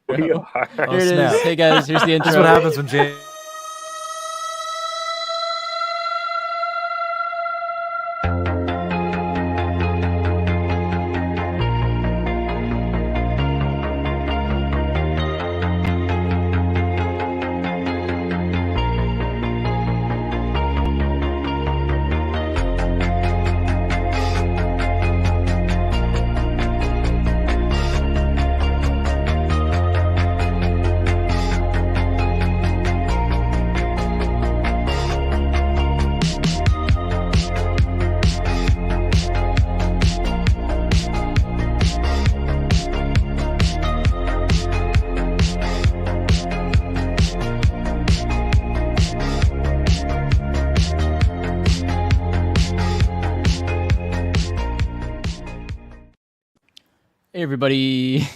We are. Here it is. Hey guys, here's the intro. That's what happens when Jay. Hey everybody,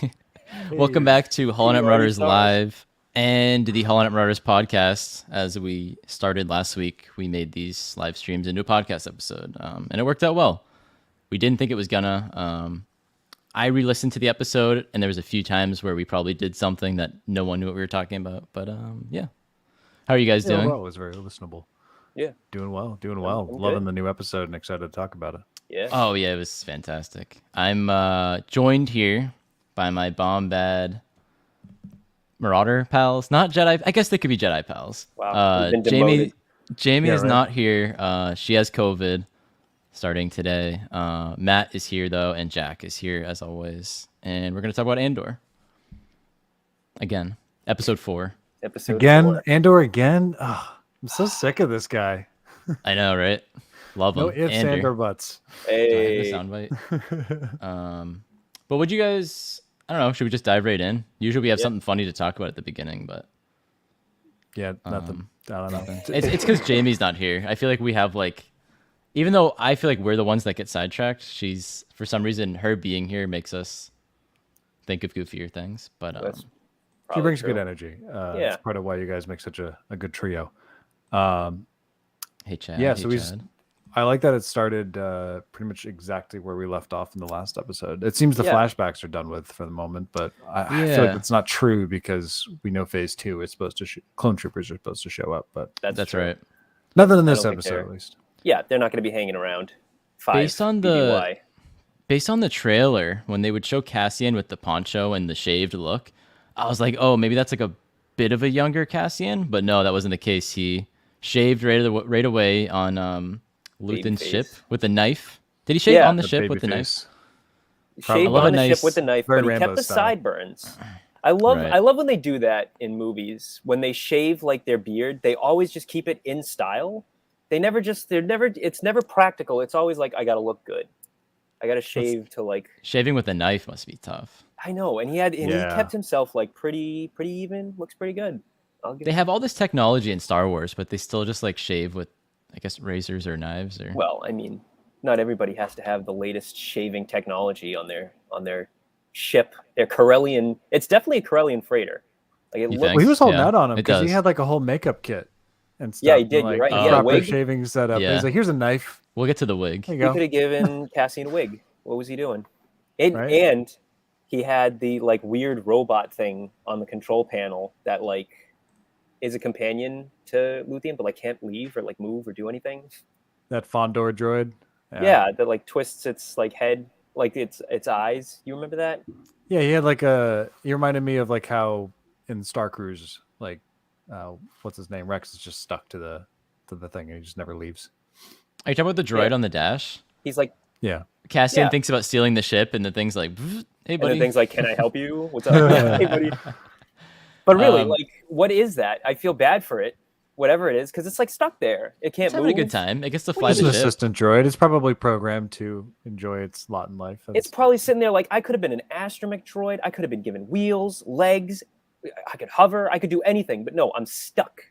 welcome back to Hollow Knight Marauders Live and the Hollow Knight Marauders podcast. As we started last week, we made these live streams into a podcast episode, and it worked out well. We didn't think it was gonna. I re-listened to the episode, and there was a few times where we probably did something that no one knew what we were talking about. But yeah, how are you guys doing? Well, it was very listenable. Yeah, doing well. Loving the new episode and excited to talk about it. Yeah. Oh yeah, it was fantastic. I'm joined here by my Bombad Marauder pals, not Jedi. I guess they could be Jedi pals. Wow. Jamie is not here. She has COVID starting today. Matt is here though, and Jack is here as always. And we're gonna talk about Andor again, episode 4. Andor again. Oh, I'm so sick of this guy. I know, right? Love him. No ifs, and or buts. Hey. Soundbite. But would you guys? I don't know. Should we just dive right in? Usually we have something funny to talk about at the beginning, but yeah, nothing. I don't know. It's because Jamie's not here. I feel like we have even though I feel like we're the ones that get sidetracked, she's for some reason her being here makes us think of goofier things. But she brings good energy. It's part of why you guys make such a good trio. Hey Chad. Yeah, hey, so Chad. I like that it started pretty much exactly where we left off in the last episode. It seems the flashbacks are done with for the moment, but I feel like that's not true because we know phase 2 is supposed to clone troopers are supposed to show up, but that's right. Nothing in this episode, at least. Yeah, they're not going to be hanging around. Based on the trailer, when they would show Cassian with the poncho and the shaved look, I was like, oh, maybe that's like a bit of a younger Cassian, but no, that wasn't the case. He shaved right away on Luthen's ship with a knife. Did he shave on the ship with the knife? Shaved on the ship with the knife, but he kept the sideburns. I love when they do that in movies. When they shave like their beard, they always just keep it in style. It's never practical. It's always like, I gotta look good. I gotta shave to like. Shaving with a knife must be tough. I know, and he kept himself like pretty even. Looks pretty good. They have all this technology in Star Wars, but they still just like shave with, I guess, razors or knives. Or well, I mean, not everybody has to have the latest shaving technology on their ship. Their Corellian. It's definitely a Corellian freighter. Like it he was holding out on him because he had like a whole makeup kit and stuff. Yeah, he did. Like, you're right. He had had a wig. shaving setup. Yeah. He's like, here's a knife. We'll get to the wig. He could have given Cassian a wig. What was he doing? And he had the like weird robot thing on the control panel that like is a companion to Luthen, but like can't leave or like move or do anything. That Fondor droid. Yeah, that like twists its like head, like its eyes. You remember that? Yeah, he had like he reminded me of like how in Star Cruise, like what's his name? Rex is just stuck to the thing and he just never leaves. Are you talking about the droid on the dash? He's like, Cassian thinks about stealing the ship, and the thing's like, "Hey, buddy." And the thing's like, "Can I help you? What's up?" Hey, buddy. But really, like, what is that? I feel bad for it, whatever it is, because it's like stuck there. It can't move. Having a good time. It gets to fly the ship. ship. It's an assistant droid. It's probably programmed to enjoy its lot in life. It's probably sitting there like, I could have been an astromech droid. I could have been given wheels, legs. I could hover. I could do anything. But no, I'm stuck.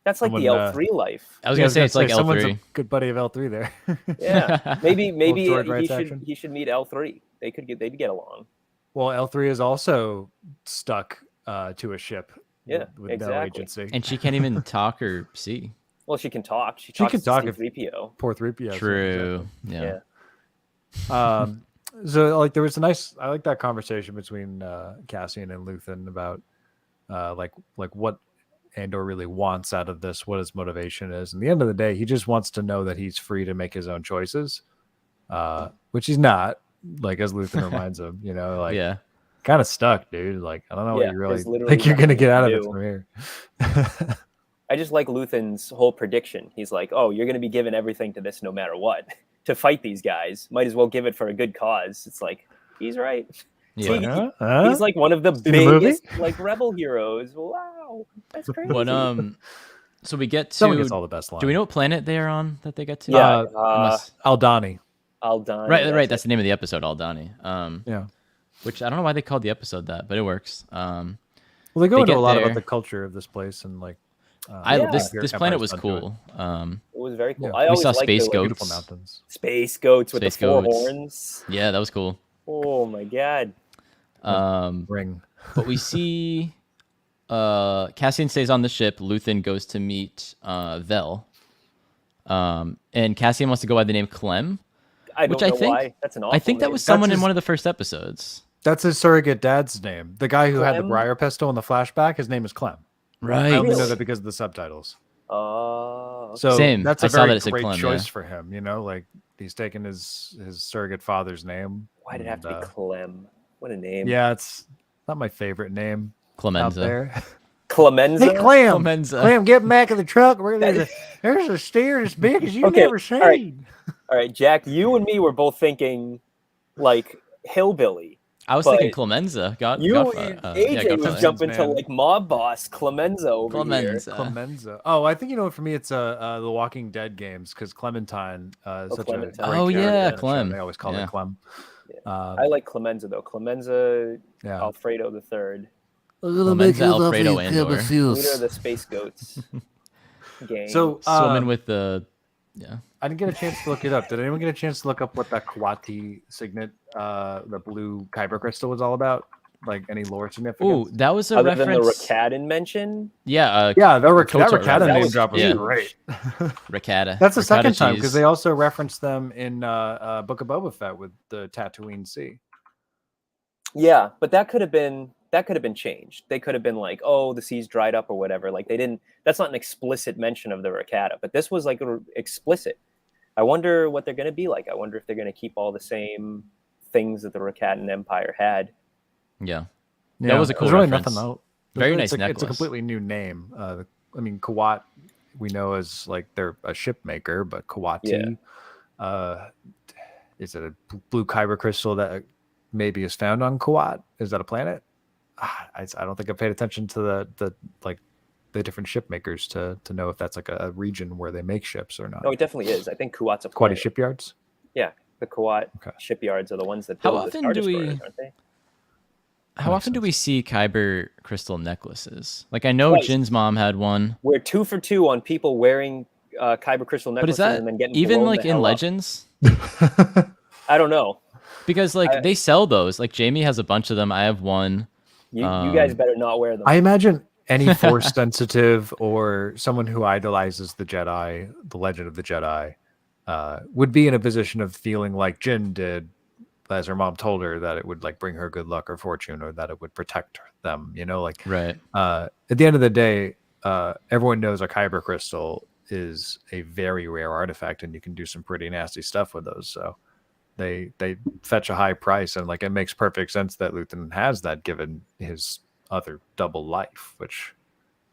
That's like the L3 life. I was gonna say it's like someone's L3. A good buddy of L3 there. Yeah, maybe he should meet L3. They'd get along. Well, L3 is also stuck to a ship. Yeah, with no agency, and she can't even talk or see. Well, she can talk. She can talk if 3PO. Poor 3PO. True. Yeah. So like there was I like that conversation between Cassian and Luthen about like what Andor really wants out of this, what his motivation is. And at the end of the day, he just wants to know that he's free to make his own choices, which he's not. Like as Luthen reminds him, like kind of stuck, dude. Like I don't know what you really think you're gonna get out of it from here. I just like Luthen's whole prediction. He's like, "Oh, you're gonna be given everything to this no matter what." To fight these guys, might as well give it for a good cause. It's like he's right. Yeah. He's like one of the biggest like rebel heroes. Wow, that's crazy. So we get to. Someone gets all the best lines. Do we know what planet they are on that they get to? Yeah, Aldani. Aldani. Right. That's the name of the episode, Aldani. Yeah. Which I don't know why they called the episode that, but it works. Well, they go into a lot about the culture of this place and like. This planet was cool. It was very cool. Yeah. We saw space goats. Beautiful mountains. Space goats with the 4 horns. Yeah, that was cool. Oh my god. Ring. But we see Cassian stays on the ship. Luthen goes to meet Vel. And Cassian wants to go by the name Clem. I don't know why. That's an awful I think that was someone in one of the first episodes. That's his surrogate dad's name. The guy who had the briar pistol in the flashback, his name is Clem. Right. I only know that because of the subtitles. Oh. So same. That's a very great choice for him. Like he's taken his surrogate father's name. Why did it have to be Clem? What a name. Yeah, it's not my favorite name. Clemenza. Out there. Clemenza? Hey, Clem. Clemenza. Clem, get back in the truck. There's a steer as big as you've never seen. All right, Jack, you and me were both thinking like hillbilly. I was thinking Clemenza. AJ was jumping to like mob boss Clemenza over here. Clemenza. Oh, I think for me it's the Walking Dead games because Clementine is such Clementine. a great character. Clem. They always call it Clem. Yeah. I like Clemenza though. Clemenza Alfredo III. Clemenza Alfredo Andor. Leader of the Space Goats gang. So swimming with the I didn't get a chance to look it up. Did anyone get a chance to look up what that Kawati signet, the blue kyber crystal, was all about? Like any lore significance? Oh, that was a Other reference. Than the Rakatan mention? Yeah. The Rakata name drop was great. Rakata. That's the second time because they also referenced them in Book of Boba Fett with the Tatooine Sea. Yeah, but that could have been changed. They could have been like, oh, the sea's dried up or whatever. Like they didn't. That's not an explicit mention of the Rakata, but this was like explicit. I wonder what they're going to be like. I wonder if they're going to keep all the same things that the Rakatan Empire had. Yeah. That was a cool reference. Nothing else. Very nice necklace. It's a completely new name. I mean, Kawat we know as like they're a ship maker, but Kawati, is it a blue kyber crystal that maybe is found on Kawat? Is that a planet? I don't think I paid attention to the different ship makers to know if that's like a region where they make ships or not. No, it definitely is. I think Kuwat's a planet. Kawati shipyards? Yeah, the Kawat shipyards are the ones that build the Star Destroyers, aren't they? How often do we see kyber crystal necklaces? Like I know Jin's mom had one. We're 2 for 2 on people wearing kyber crystal necklaces and then getting even like in Legends? I don't know. Because like they sell those. Like Jamie has a bunch of them. I have one. You guys better not wear them. I imagine any Force sensitive or someone who idolizes the Jedi, the Legend of the Jedi, would be in a position of feeling like Jin did, as her mom told her that it would like bring her good luck or fortune, or that it would protect them. Right. At the end of the day, everyone knows a kyber crystal is a very rare artifact, and you can do some pretty nasty stuff with those. So they fetch a high price, and like it makes perfect sense that Luthen has that given his other double life, which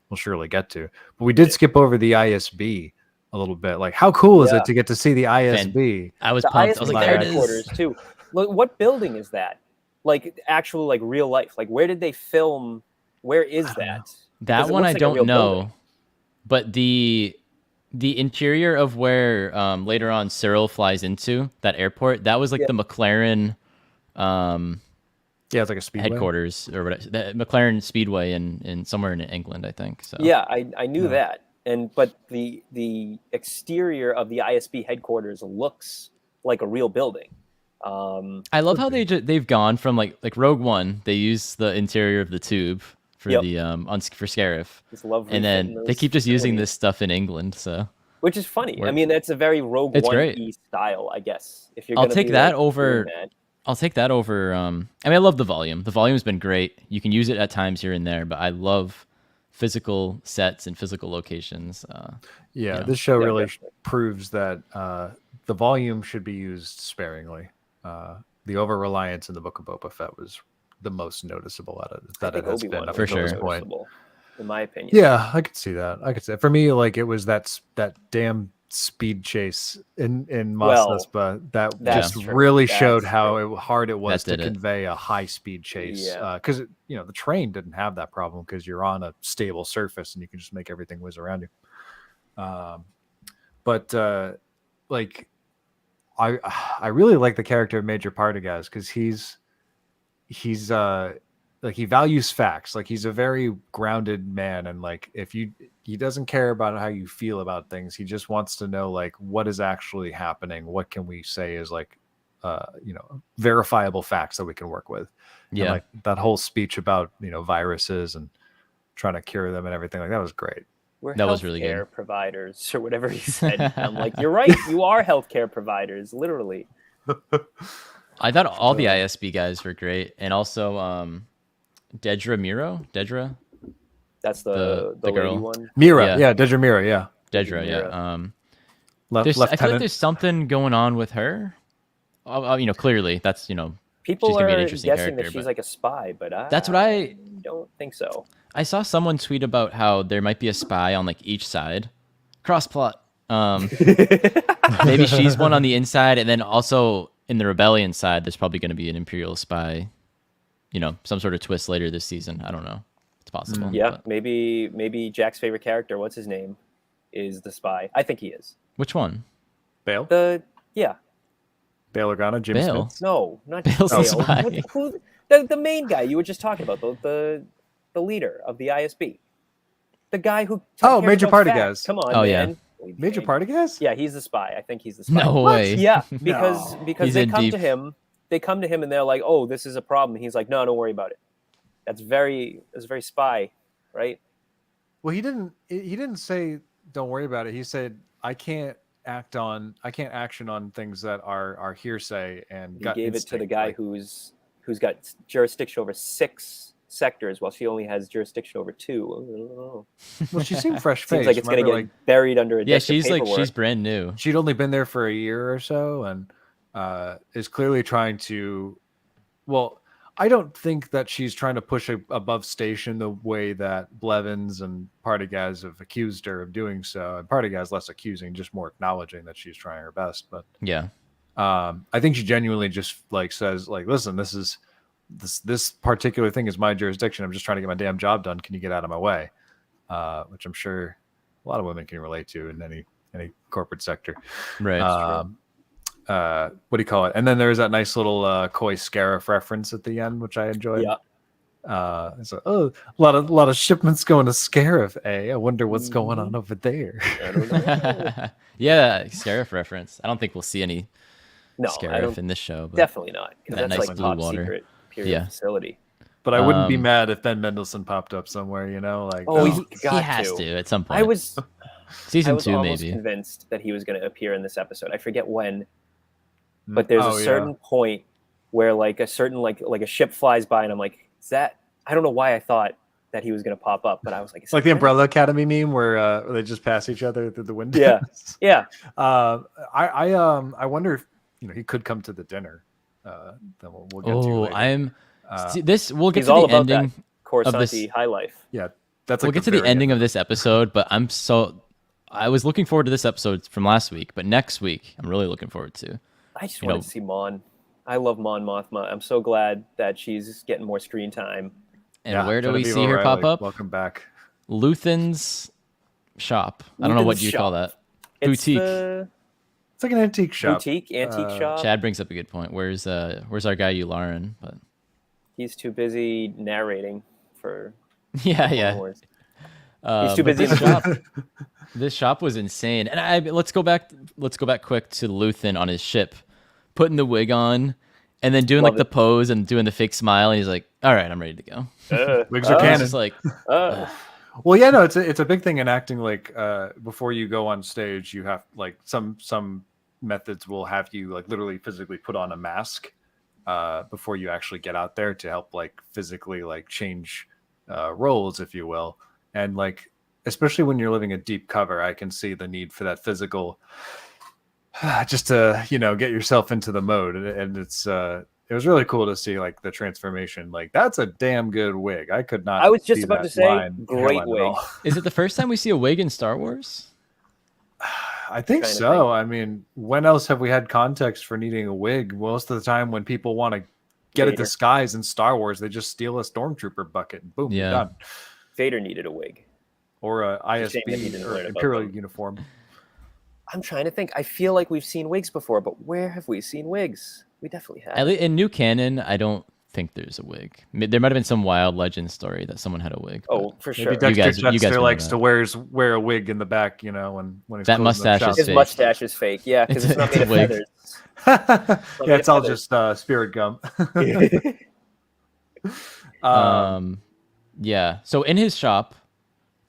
we'll surely get to. But we did skip over the ISB a little bit. Like, how cool is it to get to see the ISB? I was pumped. I was like, there it is. Too. Look, what building is that? Like actual, like real life. Like where did they film? Where is that? That one I don't know. Building. But the interior of where later on Cyril flies into that airport, that was like the McLaren it's like a speedway headquarters or whatever. The McLaren Speedway in somewhere in England, I think. So yeah, I knew that. But the exterior of the ISB headquarters looks like a real building. I love how they've gone from like Rogue One. They use the interior of the tube for the for Scarif, and then they keep just using this stuff in England. So which is funny. I mean, that's a very Rogue One style, I guess. If you're, I'll take that over I'll take that over. I mean, I love the volume. The volume's been great. You can use it at times here and there, but I love physical sets and physical locations. This show really proves that the volume should be used sparingly. The over-reliance in the Book of Boba Fett was the most noticeable out of it that it has been up for until sure. this point. In my opinion. Yeah, I could see that. For me, like it was that damn speed chase in Mos Espa that just really showed how hard it was to convey a high speed chase. Because the train didn't have that problem because you're on a stable surface and you can just make everything whiz around you. But I really like the character of Major Partagas because he's like he values facts. Like he's a very grounded man, and like he doesn't care about how you feel about things. He just wants to know like what is actually happening. What can we say is like verifiable facts that we can work with. Yeah, and like that whole speech about viruses and trying to cure them and everything like that was great. That was really good. Providers or whatever he said. I'm like, you're right. You are healthcare providers, literally. I thought all the ISB guys were great, and also Dedra Miro. Dedra. That's the girl one. Mira, Dedra Mira, Dedra, I feel like there's something going on with her. Clearly that's people she's gonna are be an interesting guessing character, that she's like a spy, but that's what I don't think so. I saw someone tweet about how there might be a spy on like each side. Cross plot. Maybe she's one on the inside, and then also in the rebellion side, there's probably going to be an Imperial spy. Some sort of twist later this season. I don't know. It's possible. Yeah, but maybe Jack's favorite character, what's his name, is the spy. I think he is. Which one? Bale? Bail Organa, Jim Smith? No, not Bale's Bale. The spy. The main guy you were just talking about, the leader of the ISB. The guy who Major Partagas. Come on, man. Yeah. Major Partagas? Yeah, he's the spy. I think he's the spy. No way. Yeah, because they come deep. to him. They come to him and they're like, "Oh, this is a problem." And he's like, "No, don't worry about it." That's very spy, right? Well, he didn't say don't worry about it. He said I can't action on things that are hearsay and he gave it to the guy who's got jurisdiction over 6 sectors while she only has jurisdiction over 2. Well, she seemed fresh faced. Seems like it's going to get buried under a desk of paperwork. She's brand new. She'd only been there for a year or so and is clearly trying to. Well, I don't think that she's trying to push above station the way that Blevins and Partagas have accused her of doing so. And Partagas less accusing, just more acknowledging that she's trying her best. But yeah, I think she genuinely just like says like, listen, this particular thing is my jurisdiction. I'm just trying to get my damn job done. Can you get out of my way? Which I'm sure a lot of women can relate to in any corporate sector. Right. What do you call it? And then there's that nice little Koi Scarif reference at the end, which I enjoyed. Yeah. So, a lot of shipments going to Scarif. I wonder what's going on over there. I don't know. Yeah, Scarif reference. I don't think we'll see any No, Scarif in this show. But definitely not. Because that that's nice like blue top water. secret Imperial facility. But I wouldn't be mad if Ben Mendelsohn popped up somewhere, like he has to at some point. Season 2 almost maybe. Convinced that he was going to appear in this episode. I forget when, but there's a certain point where like a certain like a ship flies by, and I'm like, is that? I don't know why I thought that he was going to pop up, but I was like, it's like the Umbrella Academy meme where they just pass each other through the windows. Yeah. I wonder if he could come to the dinner. Then we'll get to later. We'll get He's to all the about ending that Coruscant of this high life. Yeah, that's we'll get to the ending of this episode, but I was looking forward to this episode from last week, but next week I'm really looking forward to. I just wanted to see Mon. I love Mon Mothma. I'm so glad that she's getting more screen time. And where do we see her pop up? Welcome back. Luthen's shop. I don't know what you call that. Boutique. It's like an antique shop. Antique shop. Chad brings up a good point. Where's our guy Yularen? But he's too busy narrating for. Yeah. He's too busy. This shop was insane. And let's go back quick to Luthen on his ship, putting the wig on, and then doing the pose and doing the fake smile. And he's like, "All right, I'm ready to go." Wigs are canon. Just like, well, yeah, no, it's a big thing in acting. Like before you go on stage, you have like some methods will have you like literally physically put on a mask before you actually get out there to help like physically like change roles, if you will. And like, especially when you're living a deep cover, I can see the need for that physical just to, get yourself into the mode. And it's it was really cool to see like the transformation. Like, that's a damn good wig. I could not. I was just about to say, great wig. Is it the first time we see a wig in Star Wars? I think so. I mean, when else have we had context for needing a wig? Most of the time when people want to get a disguise in Star Wars, they just steal a stormtrooper bucket and boom, you're done. Vader needed a wig. Or a ISB or Imperial uniform. I'm trying to think. I feel like we've seen wigs before, but where have we seen wigs? We definitely have. At least in new canon, I don't think there's a wig. There might have been some wild legend story that someone had a wig. Oh, for sure. Maybe Dexter Jetster likes to wear a wig in the back, when he's that mustache is fake. His mustache is fake, yeah, because it's not made of feathers. It's all just spirit gum. Yeah. So in his shop,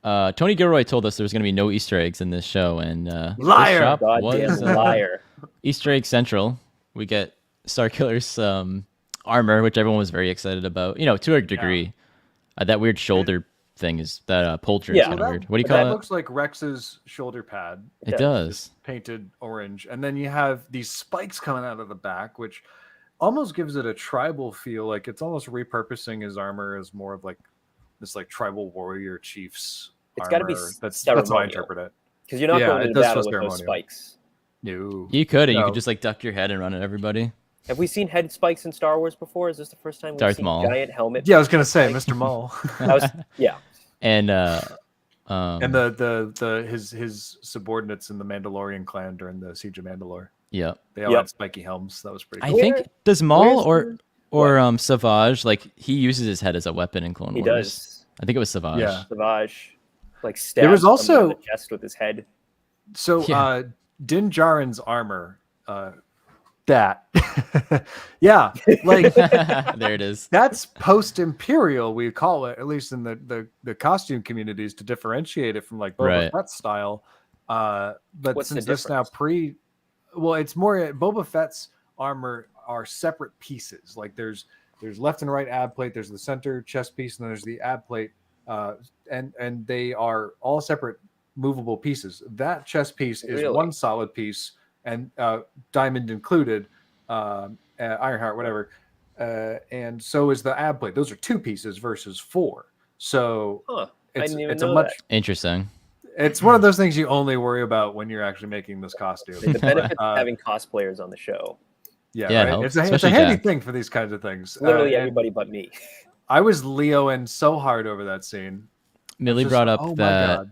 Tony Gilroy told us there was going to be no Easter eggs in this show, and liar, this shop was liar. Easter egg central. We get Starkiller's armor, which everyone was very excited about. To a degree. That weird shoulder thing is that poultry is kind of weird. What do you call it? That looks like Rex's shoulder pad. It does. Painted orange, and then you have these spikes coming out of the back, which almost gives it a tribal feel. Like it's almost repurposing his armor as more of like this like tribal warrior chief's it's armor. Got to be that's how I interpret it. Because you're not going to battle with those spikes. No. You could just like duck your head and run at everybody. Have we seen head spikes in Star Wars before? Is this the first time we've seen giant helmet? Yeah, I was gonna say Mr. Maul. Yeah. And and his subordinates in the Mandalorian clan during the Siege of Mandalore. Yeah. They all had spiky helms. That was pretty cool. I think does Maul or Savage, like he uses his head as a weapon in Clone Wars. He does. I think it was Savage. Yeah. Savage. Like stabs there was also in the chest with his head. So Din Djarin's armor, that yeah, like there it is. That's post-imperial, we call it, at least in the costume communities, to differentiate it from like Boba Fett style. But what's since this now it's more Boba Fett's armor are separate pieces. Like there's left and right ab plate, there's the center chest piece, and then there's the ab plate, and they are all separate movable pieces. That chest piece is one solid piece, and diamond included, Ironheart, whatever, and so is the ab plate. Those are two pieces versus four. So it's a much interesting. It's one of those things you only worry about when you're actually making this costume. The benefit of having cosplayers on the show. Yeah, right? It's a handy thing for these kinds of things. Literally everybody but me. I was Leoing so hard over that scene. Millie brought up that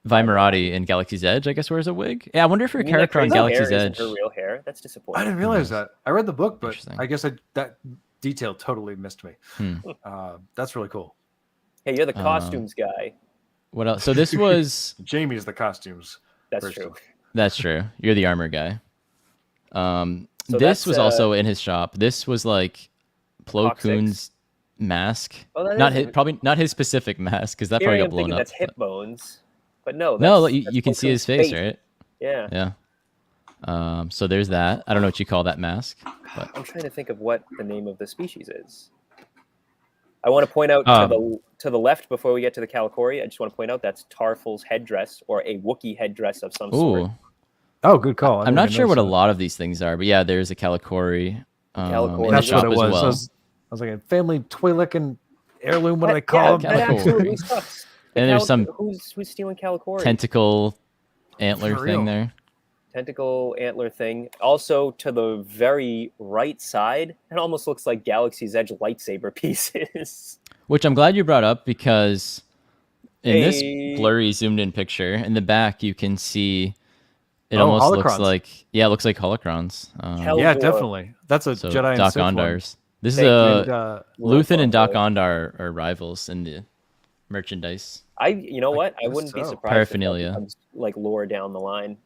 Vimerati in Galaxy's Edge, I guess, wears a wig. Yeah, I wonder if her character on Galaxy's Edge. Her real hair. That's disappointing. I didn't realize that. I read the book, but I guess that detail totally missed me. That's really cool. Hey, you're the costumes guy. What else? So this was Jamie's the costumes. That's true. That's true. You're the armor guy. So this was also in his shop. This was like Plo Koon's mask. Probably not his specific mask, because that probably got blown up. That's hip bones, but no. No, you can see his face, right? Yeah. Yeah. So there's that. I don't know what you call that mask, but I'm trying to think of what the name of the species is. I want to point out to the left before we get to the Calicori. I just want to point out that's Tarful's headdress, or a Wookiee headdress of some sort. Oh, good call. I'm not sure what a lot of these things are, but yeah, there's a Calicori. That's what it was. Well. I was like a family Twi'lek and heirloom. What do they call them? That absolutely sucks. And there's some who's stealing Calicori? Tentacle antler thing there. Tentacle antler thing. Also, to the very right side, it almost looks like Galaxy's Edge lightsaber pieces. Which I'm glad you brought up, because in this blurry zoomed in picture, in the back you can see it almost holocrons. Looks like it looks like holocrons. Yeah, definitely. That's a Jedi and Doc Sith Ondar's. One. This is Luthen and Doc Ondar are rivals in the merchandise. You know what? I wouldn't be surprised. Paraphernalia. If that becomes, like, lore down the line.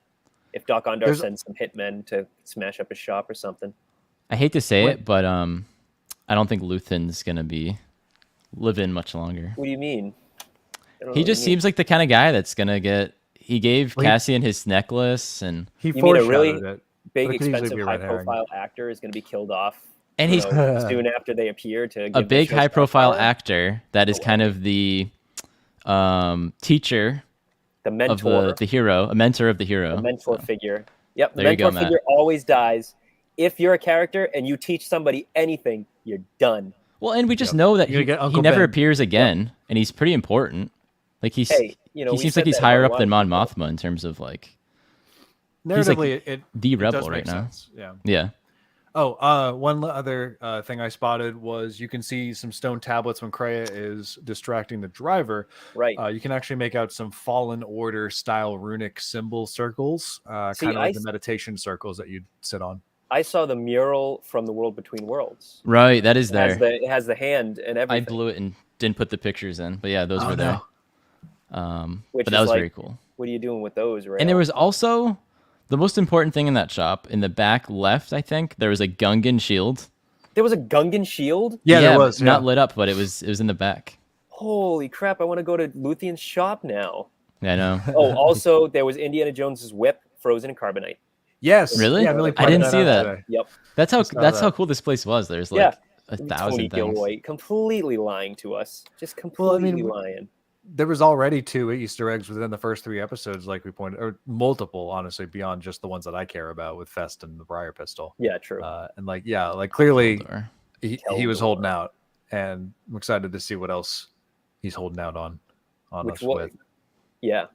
If Doc Ondar sends some hitmen to smash up his shop or something. I hate to say it, but I don't think Luthen's gonna be living much longer. What do you mean? He just seems like the kind of guy that's gonna get. He gave Cassian his necklace, and he foreshadowed it. big, expensive, high-profile actor is going to be killed off. And he's soon after they appear to give a big, high-profile actor that is kind of the teacher, the mentor of the hero, a mentor of the hero, the mentor figure. Yep, the mentor figure always dies. If you're a character and you teach somebody anything, you're done. Well, and we just know that he never appears again, and he's pretty important. Like he seems like he's higher up than Mon Mothma in terms of like narratively, he's like the rebel right now. Sense. Yeah. Yeah. Oh, one other thing I spotted was you can see some stone tablets when Kreia is distracting the driver. Right. You can actually make out some Fallen Order style runic symbol circles, kind of like the meditation circles that you'd sit on. I saw the mural from The World Between Worlds. Right, that is there. It has the hand and everything. I blew it and didn't put the pictures in, but yeah, those were there. But that was very cool. What are you doing with those, right? And there was also the most important thing in that shop, in the back left, I think, there was a Gungan shield. There was a Gungan shield? Yeah, there was. Not lit up, but it was in the back. Holy crap, I want to go to Luthien's shop now. Yeah, I know. Oh, also, there was Indiana Jones's whip, frozen in carbonite. Yes. Really? Yeah, I didn't see that. Today. Yep. That's how cool this place was. There's like 1,000 Tony things. Gilroy completely lying to us. Just completely lying. There was already 2 Easter eggs within the first 3 episodes, like we pointed, or multiple, honestly, beyond just the ones that I care about with Fest and the Briar Pistol. Yeah, true. And clearly he was holding out, and I'm excited to see what else he's holding out on us with. Yeah,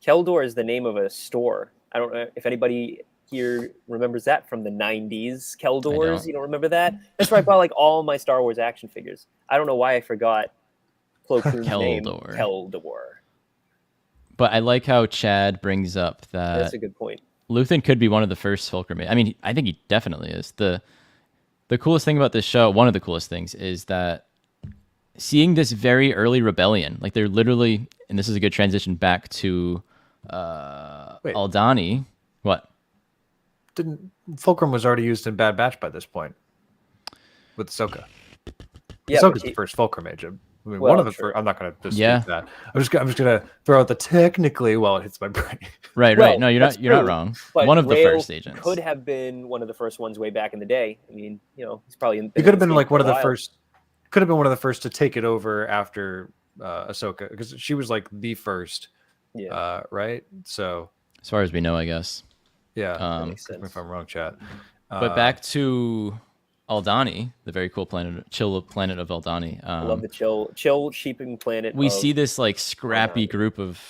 Keldor is the name of a store. I don't know if anybody here remembers that from the 90s. Keldor's, you don't remember that? That's where I bought like all my Star Wars action figures. I don't know why I forgot Plo Koon's name, Keldor. But I like how Chad brings up that that's a good point. Luthen could be one of the first Fulcrum. I mean, I think he definitely is. The coolest thing about this show, one of the coolest things, is that seeing this very early rebellion, like they're literally, and this is a good transition back to Aldhani. What? Fulcrum was already used in Bad Batch by this point with Ahsoka. Yeah, Ahsoka's the first Fulcrum agent. I mean, one of the first. I'm not going to dispute that. I'm just going to throw out the technically while it hits my brain. Right. No, you're not wrong. But one of the first agents could have been one of the first ones way back in the day. I mean, he's probably. He could have been like one of the first. Could have been one of the first to take it over after Ahsoka, because she was like the first. Yeah. Right. So as far as we know, I guess. Yeah. If I'm wrong, chat. But back to Aldhani, the very cool chill planet of Aldhani. I love the chill sheeping planet. We see this like scrappy group of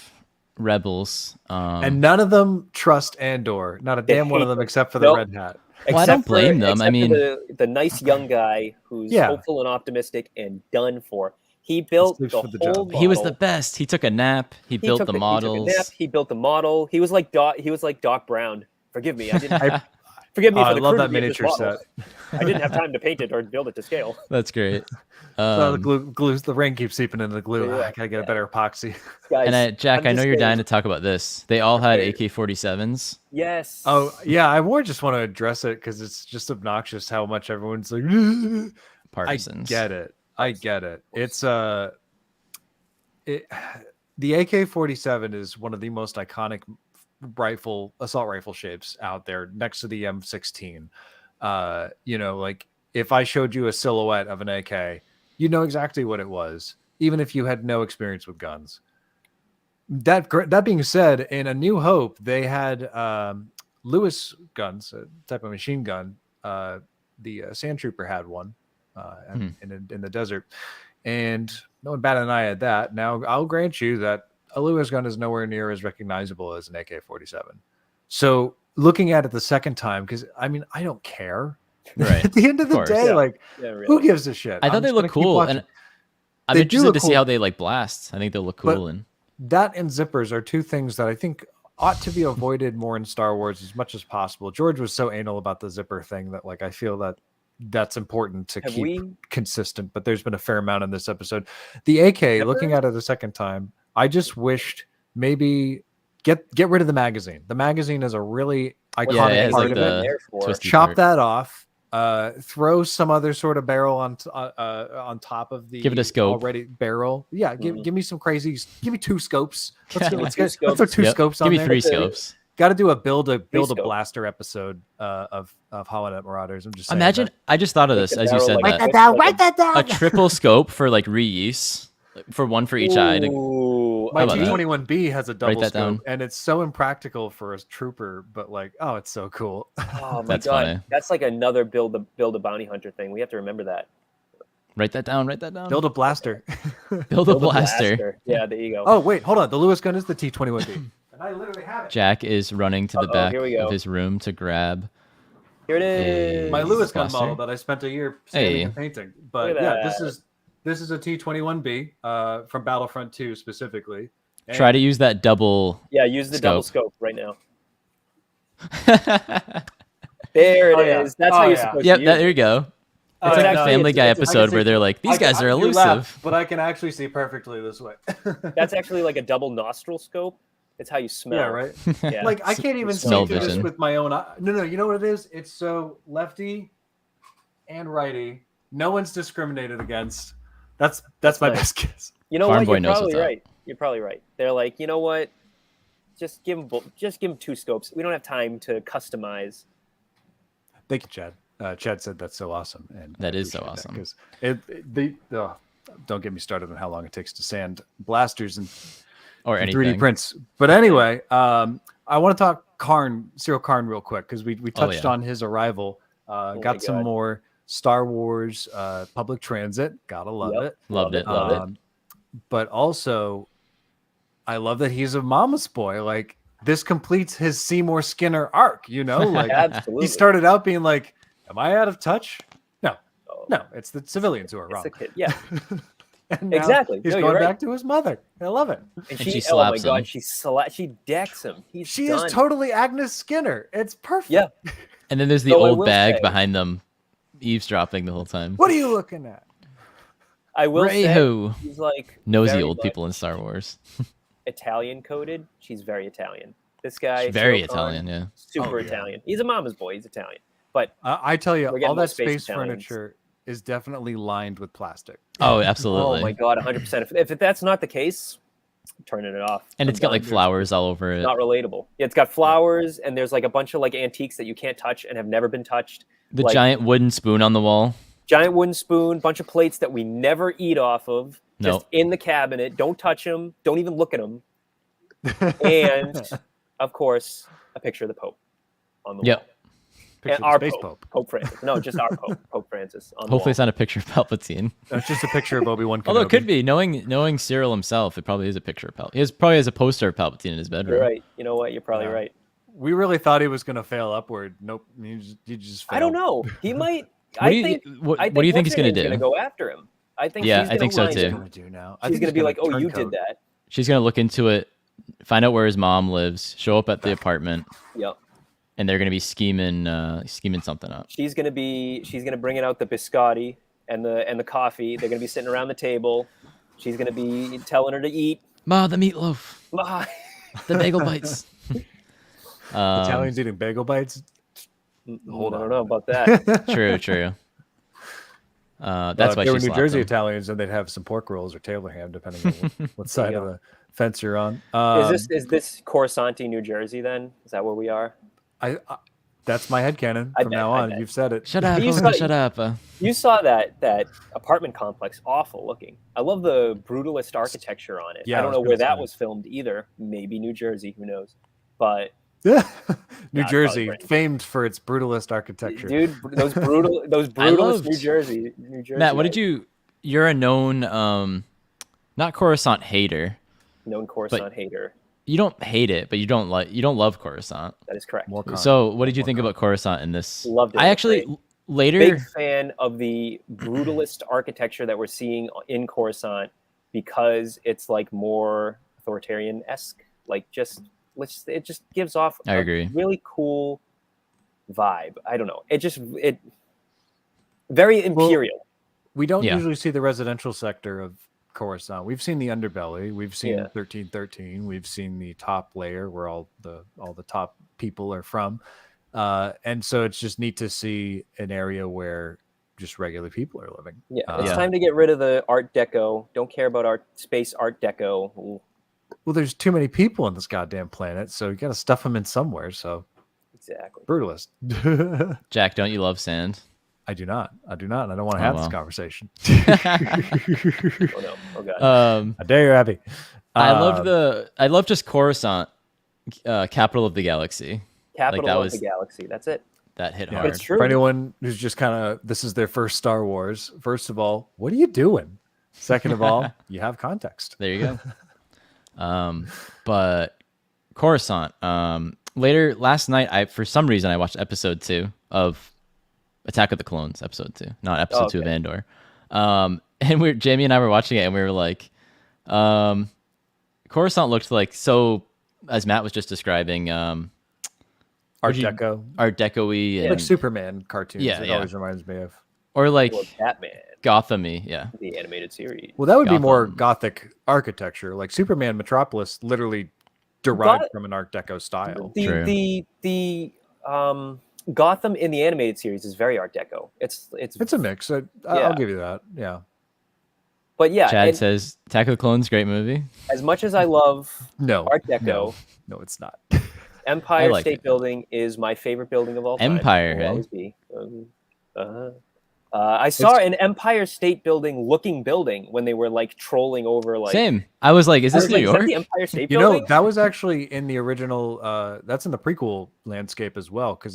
rebels, and none of them trust Andor. Not a damn one of them, except for the red hat. Well, I don't blame them. I mean, the nice young guy who's hopeful and optimistic and done for. He built the whole model. He was the best. He took a nap. He built the models. He built the model. He was like Doc Brown. Forgive me. Forgive me for the love that miniature set. I didn't have time to paint it or build it to scale. That's great. The rain keeps seeping into the glue. I gotta get a better epoxy. Guys, and Jack, I know you're dying to talk about this. They all had AK-47s. Yes. Oh yeah, I more just want to address it because it's just obnoxious how much everyone's like partisans. I get it. It's the AK-47 is one of the most iconic assault rifle shapes out there, next to the M16. Like if I showed you a silhouette of an AK, you know exactly what it was, even if you had no experience with guns. That being said, in A New Hope, they had Lewis guns, a type of machine gun. The Sand Trooper had one in the desert, and no one batted an eye at that. Now, I'll grant you that a Lewis gun is nowhere near as recognizable as an AK-47. So looking at it the second time, because I mean, I don't care. Right. At the end of the day, really. Who gives a shit? I thought they look cool, and I'm interested to see how they like blast. I think they'll look cool. And that and zippers are two things that I think ought to be avoided more in Star Wars as much as possible. George was so anal about the zipper thing that I feel that's important to keep consistent, but there's been a fair amount in this episode. The AK, looking at it a second time, I just wished maybe get rid of the magazine. The magazine is a really iconic part of it. Chop that off. Throw some other sort of barrel on top of the give it a scope already barrel. Yeah, give me some crazy. Give me 2 scopes. Let's throw 2 scopes on there. Give me 3 scopes. Got to do a build a blaster episode of Holonet Marauders. I'm just saying imagine. I just thought of this as you said Write that. that down. A triple scope for like reuse, for one for each eye. My T21B has a double scope, and it's so impractical for a trooper, but like, oh, it's so cool. Oh my That's god, funny. that's like another build a bounty hunter thing. We have to remember that. Write that down. Build a blaster. Build a blaster. Yeah, there you go. Oh wait, hold on. The Lewis gun is the T21B, and I literally have it. Jack is running to the back of his room to grab. Here it is. My Lewis gun model that I spent a year sanding and painting. But yeah, this is a T21B from Battlefront 2 specifically. And try to use that double. Yeah, use the double scope right now. There it is. That's how you're supposed to use it. There you go. It's like a Family Guy episode where they're like, these guys are elusive. Laugh, but I can actually see perfectly this way. That's actually like a double nostril scope. It's how you smell. Yeah, right? Yeah. Like, I can't even see this with my own eye. No, you know what it is? It's so lefty and righty. No one's discriminated against. That's my best guess. You know what? You're probably right. You're probably right. They're like, you know what? Just give them two scopes. We don't have time to customize. Thank you, Chad. Chad said that's so awesome, and that is so awesome because don't get me started on how long it takes to sand blasters and or anything 3D prints. But anyway, I want to talk Cyril Karn real quick because we touched on his arrival. Got some more Star Wars public transit. Gotta love it. Loved it. But also, I love that he's a mama's boy. Like, this completes his Seymour Skinner arc. You know, like Absolutely. He started out being like, am I out of touch? No, it's the civilians who are wrong. Yeah, and exactly. He's going back to his mother. I love it. And she slaps him. She decks him. She is totally Agnes Skinner. It's perfect. Yeah. And then there's the old bag behind them, eavesdropping the whole time. What are you looking at? I will say, he's like nosy old people in Star Wars. Italian coded. She's very Italian. This guy, she's very Italian. Yeah. Super Italian. He's a mama's boy. He's Italian. But I tell you, all that space furniture is definitely lined with plastic. Oh, absolutely. Oh my god, 100%. If that's not the case, I'm turning it off. And it's got like flowers all over it. Not relatable. Yeah, it's got flowers, and there's like a bunch of like antiques that you can't touch and have never been touched. The giant wooden spoon on the wall. Giant wooden spoon, bunch of plates that we never eat off of, just in the cabinet. Don't touch them. Don't even look at them. And of course, a picture of the Pope on the wall. And our Pope Francis. No, just our Pope Francis. On the Hopefully, it's not a picture of Palpatine. It's just a picture of Obi-Wan Kenobi. Although it could be. Knowing Cyril himself, it probably is a picture of Palpatine. He probably has a poster of Palpatine in his bedroom. You're right. You know what? You're probably right. We really thought he was going to fail upward. Nope. He just failed. I don't know. He might. What do you think he's going to do? He's going to go after him. I think. Yeah, I think so too. She's going to be like, "Oh, you did that." She's going to look into it, find out where his mom lives, show up at the apartment. Yep. And they're gonna be scheming something up. She's gonna bring it out the biscotti and the coffee. They're gonna be sitting around the table. She's gonna be telling her to eat. Ma, the meatloaf. Ma, the bagel bites. Italians eating bagel bites. Hold on, I don't know about that. True. That's why they were she New Jersey them. Italians, and they'd have some pork rolls or table ham, depending on what side of the fence you're on. Is this Coruscant, New Jersey? Then is that where we are? That's my headcanon from now on. You've said it. Shut up! Shut up! You saw that apartment complex, awful looking. I love the brutalist architecture on it. Yeah, I don't know where that was filmed either. Maybe New Jersey, who knows? But New Jersey, famed for its brutalist architecture. Dude, those brutalist New Jersey. Matt, what did you? You're a known, not Coruscant hater. Known Coruscant hater. You don't hate it, but you don't love Coruscant. That is correct. So, what did you think about Coruscant in this? Loved it. I actually later big fan of the brutalist architecture that we're seeing in Coruscant because it's like more authoritarian-esque. Like it just gives off I agree. Really cool vibe. I don't know. It very imperial. Well, we don't usually see the residential sector of Coruscant. We've seen the underbelly. We've seen 1313. We've seen the top layer where all the top people are from. And so it's just neat to see an area where just regular people are living. Yeah, it's time to get rid of the Art Deco. Don't care about space Art Deco. Ooh. Well, there's too many people on this goddamn planet, so you got to stuff them in somewhere. So exactly, brutalist. Jack, don't you love sand? I do not. And I don't want to have this conversation. Oh no! Oh god! I dare you, Abby. I love just Coruscant, capital of the galaxy. Capital of the galaxy. That's it. That hit hard. It's true. For anyone who's just kind of, this is their first Star Wars. First of all, what are you doing? Second of all, you have context. There you go. But Coruscant. Later last night, for some reason I watched episode 2 of Attack of the Clones, episode 2, not episode 2 of Andor. And Jamie and I were watching it, and we were like, Coruscant looked like, so as Matt was just describing, Art Deco-y, and like Superman cartoons. Yeah, it always reminds me of, or like Batman, Gotham-y, yeah, the animated series. Well, that would be more Gothic architecture. Like Superman Metropolis, literally derived from an Art Deco style. The Gotham in the animated series is very Art Deco. It's a mix. I'll give you that. Yeah. But yeah, Chad says Attack of the Clones, great movie. As much as I love Art Deco, no, it's not. Empire State Building is my favorite building of all time. Empire, will always be. I saw an Empire State Building looking building when they were like trolling over like. Same. I was like, is this New York? The Empire State Building? That was actually in the original. That's in the prequel landscape as well. Because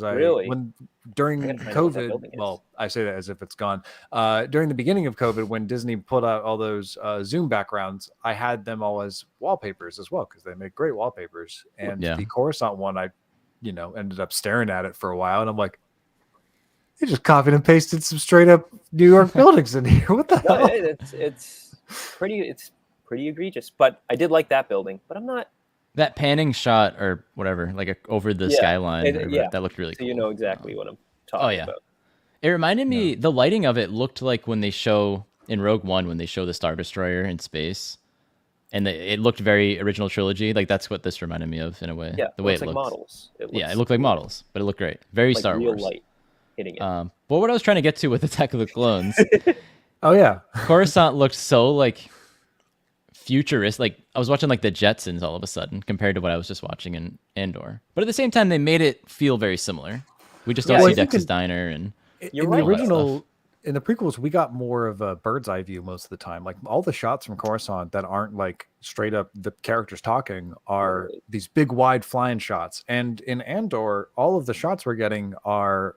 during COVID, well, I say that as if it's gone. During the beginning of COVID, when Disney pulled out all those Zoom backgrounds, I had them all as wallpapers as well because they make great wallpapers. And the Coruscant one, I ended up staring at it for a while, and I'm like, they just copied and pasted some straight up New York buildings in here. What the hell? It's pretty egregious. But I did like that building. But I'm not. That panning shot or whatever, like over the skyline, that looked really cool. So you know exactly what I'm talking about. It reminded me, the lighting of it looked like when they show in Rogue One, when they show the Star Destroyer in space. And it looked very original trilogy. Like that's what this reminded me of in a way. Yeah, the way it looked. Models. It looked like models, but it looked great. Very like Star real Wars. Light hitting it. But what I was trying to get to with Attack of the Clones. Oh yeah, Coruscant looked so like futurist. Like I was watching like the Jetsons all of a sudden compared to what I was just watching in Andor. But at the same time, they made it feel very similar. We just don't see Dex's diner and. In the original, in the prequels, we got more of a bird's eye view most of the time. Like all the shots from Coruscant that aren't like straight up the characters talking are these big wide flying shots. And in Andor, all of the shots we're getting are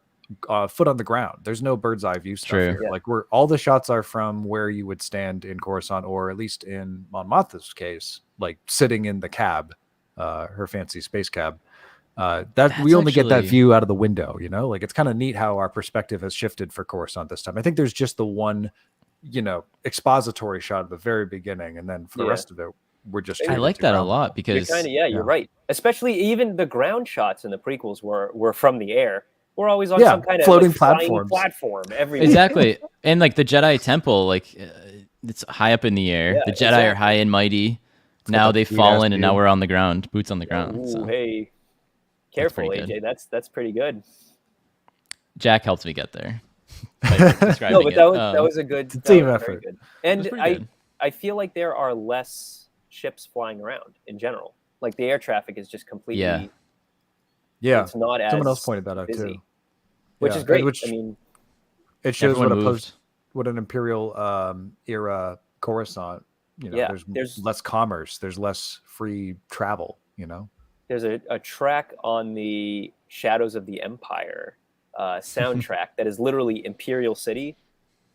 foot on the ground. There's no bird's eye view stuff here. Yeah. Like all the shots are from where you would stand in Coruscant, or at least in Mon Mothma's case, like sitting in the cab, her fancy space cab. We only get that view out of the window, like it's kind of neat how our perspective has shifted for Coruscant this time. I think there's just the one, expository shot at the very beginning, and then for the rest of it, we're just. I like that a lot because you're right. Especially even the ground shots in the prequels were from the air. We're always on some kind of floating platform everywhere. Exactly, and like the Jedi Temple, like it's high up in the air. Yeah, the Jedi are high and mighty. Now they've fallen, and now we're on the ground, boots on the ground. Ooh, hey. Careful, AJ. That's pretty good. Jack helped me get there. No, but that was a good team effort. Good. And I feel like there are less ships flying around in general. Like the air traffic is just completely. Yeah. It's not as someone else pointed that out busy, too. Which is great. It shows what an Imperial era Coruscant. There's less commerce. There's less free travel. There's a track on the Shadows of the Empire soundtrack that is literally Imperial City,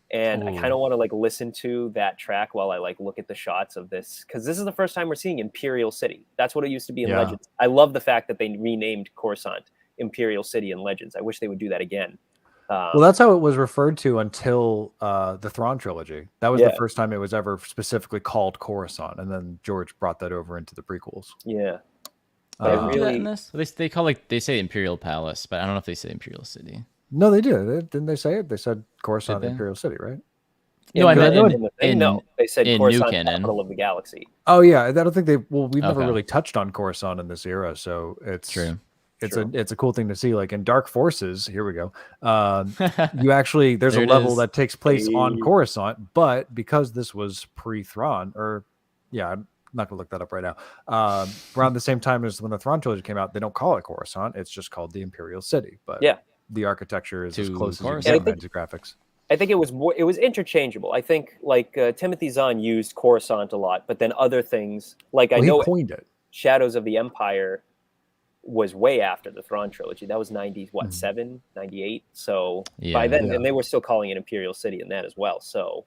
and I kind of want to like listen to that track while I like look at the shots of this, because this is the first time we're seeing Imperial City. That's what it used to be in Legends. I love the fact that they renamed Coruscant Imperial City in Legends. I wish they would do that again. Well, that's how it was referred to until the Thrawn trilogy. That was the first time it was ever specifically called Coruscant, and then George brought that over into the prequels. Yeah. They call they say Imperial Palace, but I don't know if they say Imperial City. No, they do. Didn't they say it? They said Coruscant Imperial City, right? No, I meant they said Coruscant, capital of the galaxy. Oh yeah, I don't think they. Well, we've never really touched on Coruscant in this era, so it's true. It's a cool thing to see. Like in Dark Forces, here we go. You actually there's a level that takes place on Coruscant, but because this was pre-Thrawn, not gonna look that up right now. Around the same time as when the Thrawn trilogy came out, they don't call it Coruscant. It's just called the Imperial City. But the architecture is as close as you can get to graphics. I think it was interchangeable. I think like Timothy Zahn used Coruscant a lot, but then other things like I know he coined it. Shadows of the Empire was way after the Thrawn trilogy. That was 97, 98. So by then, and they were still calling it Imperial City in that as well. So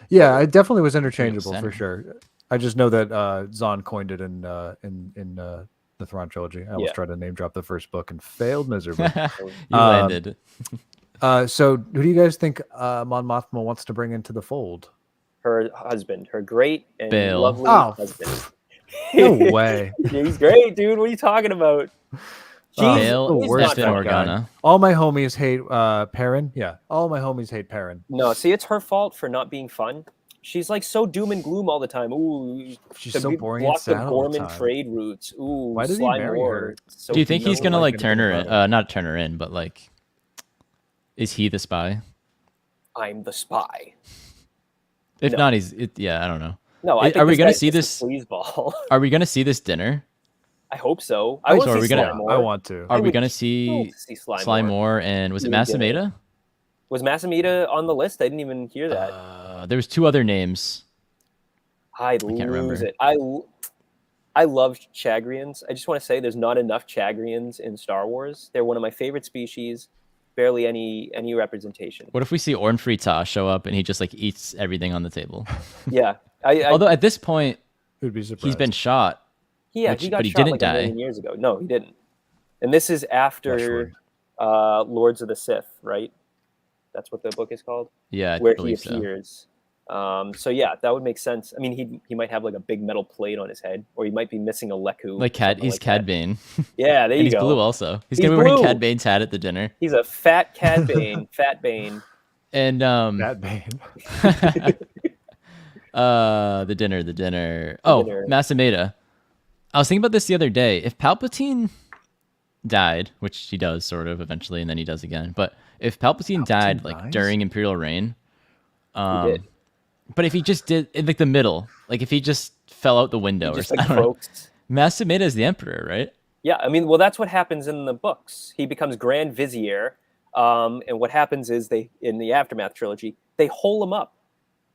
yeah, it definitely was interchangeable for sure. I just know that Zahn coined it in the Thrawn trilogy. I almost tried to name drop the first book and failed miserably. You landed. So who do you guys think Mon Mothma wants to bring into the fold? Her husband, her great and Bail. lovely husband. No way. He's great, dude. What are you talking about? Bail worse than Organa. All my homies hate Perrin. Yeah, all my homies hate Perrin. No, see, it's her fault for not being fun. She's like so doom and gloom all the time. Ooh, she's so boring. Block the Gorman trade routes. Ooh, why did he marry her? Do you think he's gonna like turn her in? Not turn her in, but like, is he the spy? I'm the spy. If not, I don't know. No, I think are we gonna see this? Sleazeball. Are we gonna see this dinner? I hope so. I want to. Are we gonna see Sly Moore and was it Masameda? Was Masameda on the list? I didn't even hear that. There was two other names. I can't remember. I love Chagrians. I just want to say there's not enough Chagrians in Star Wars. They're one of my favorite species. Barely any representation. What if we see Orn Free Ta show up and he just like eats everything on the table? Yeah. Although at this point, he's been shot. Yeah, he didn't die. A million years ago. No, he didn't. And this is after Lords of the Sith, right? That's what the book is called. Yeah, where he appears. So yeah, that would make sense. I mean, he might have like a big metal plate on his head, or he might be missing a Leku. Like he's Cad Bane. Yeah, there you go. He's blue also. He's gonna be wearing Cad Bane's hat at the dinner. He's a fat Cad Bane, Fat Bane. And Fat Bane. The dinner. Oh, Masameda. I was thinking about this the other day. If Palpatine died, which he does sort of eventually, and then he does again, but if Palpatine died like during Imperial reign, he did. But if he just did in like the middle, like if he just fell out the window or something, Masameda is the Emperor, right? Yeah, I mean, well, that's what happens in the books. He becomes Grand Vizier, and what happens is in the Aftermath trilogy, they hole him up.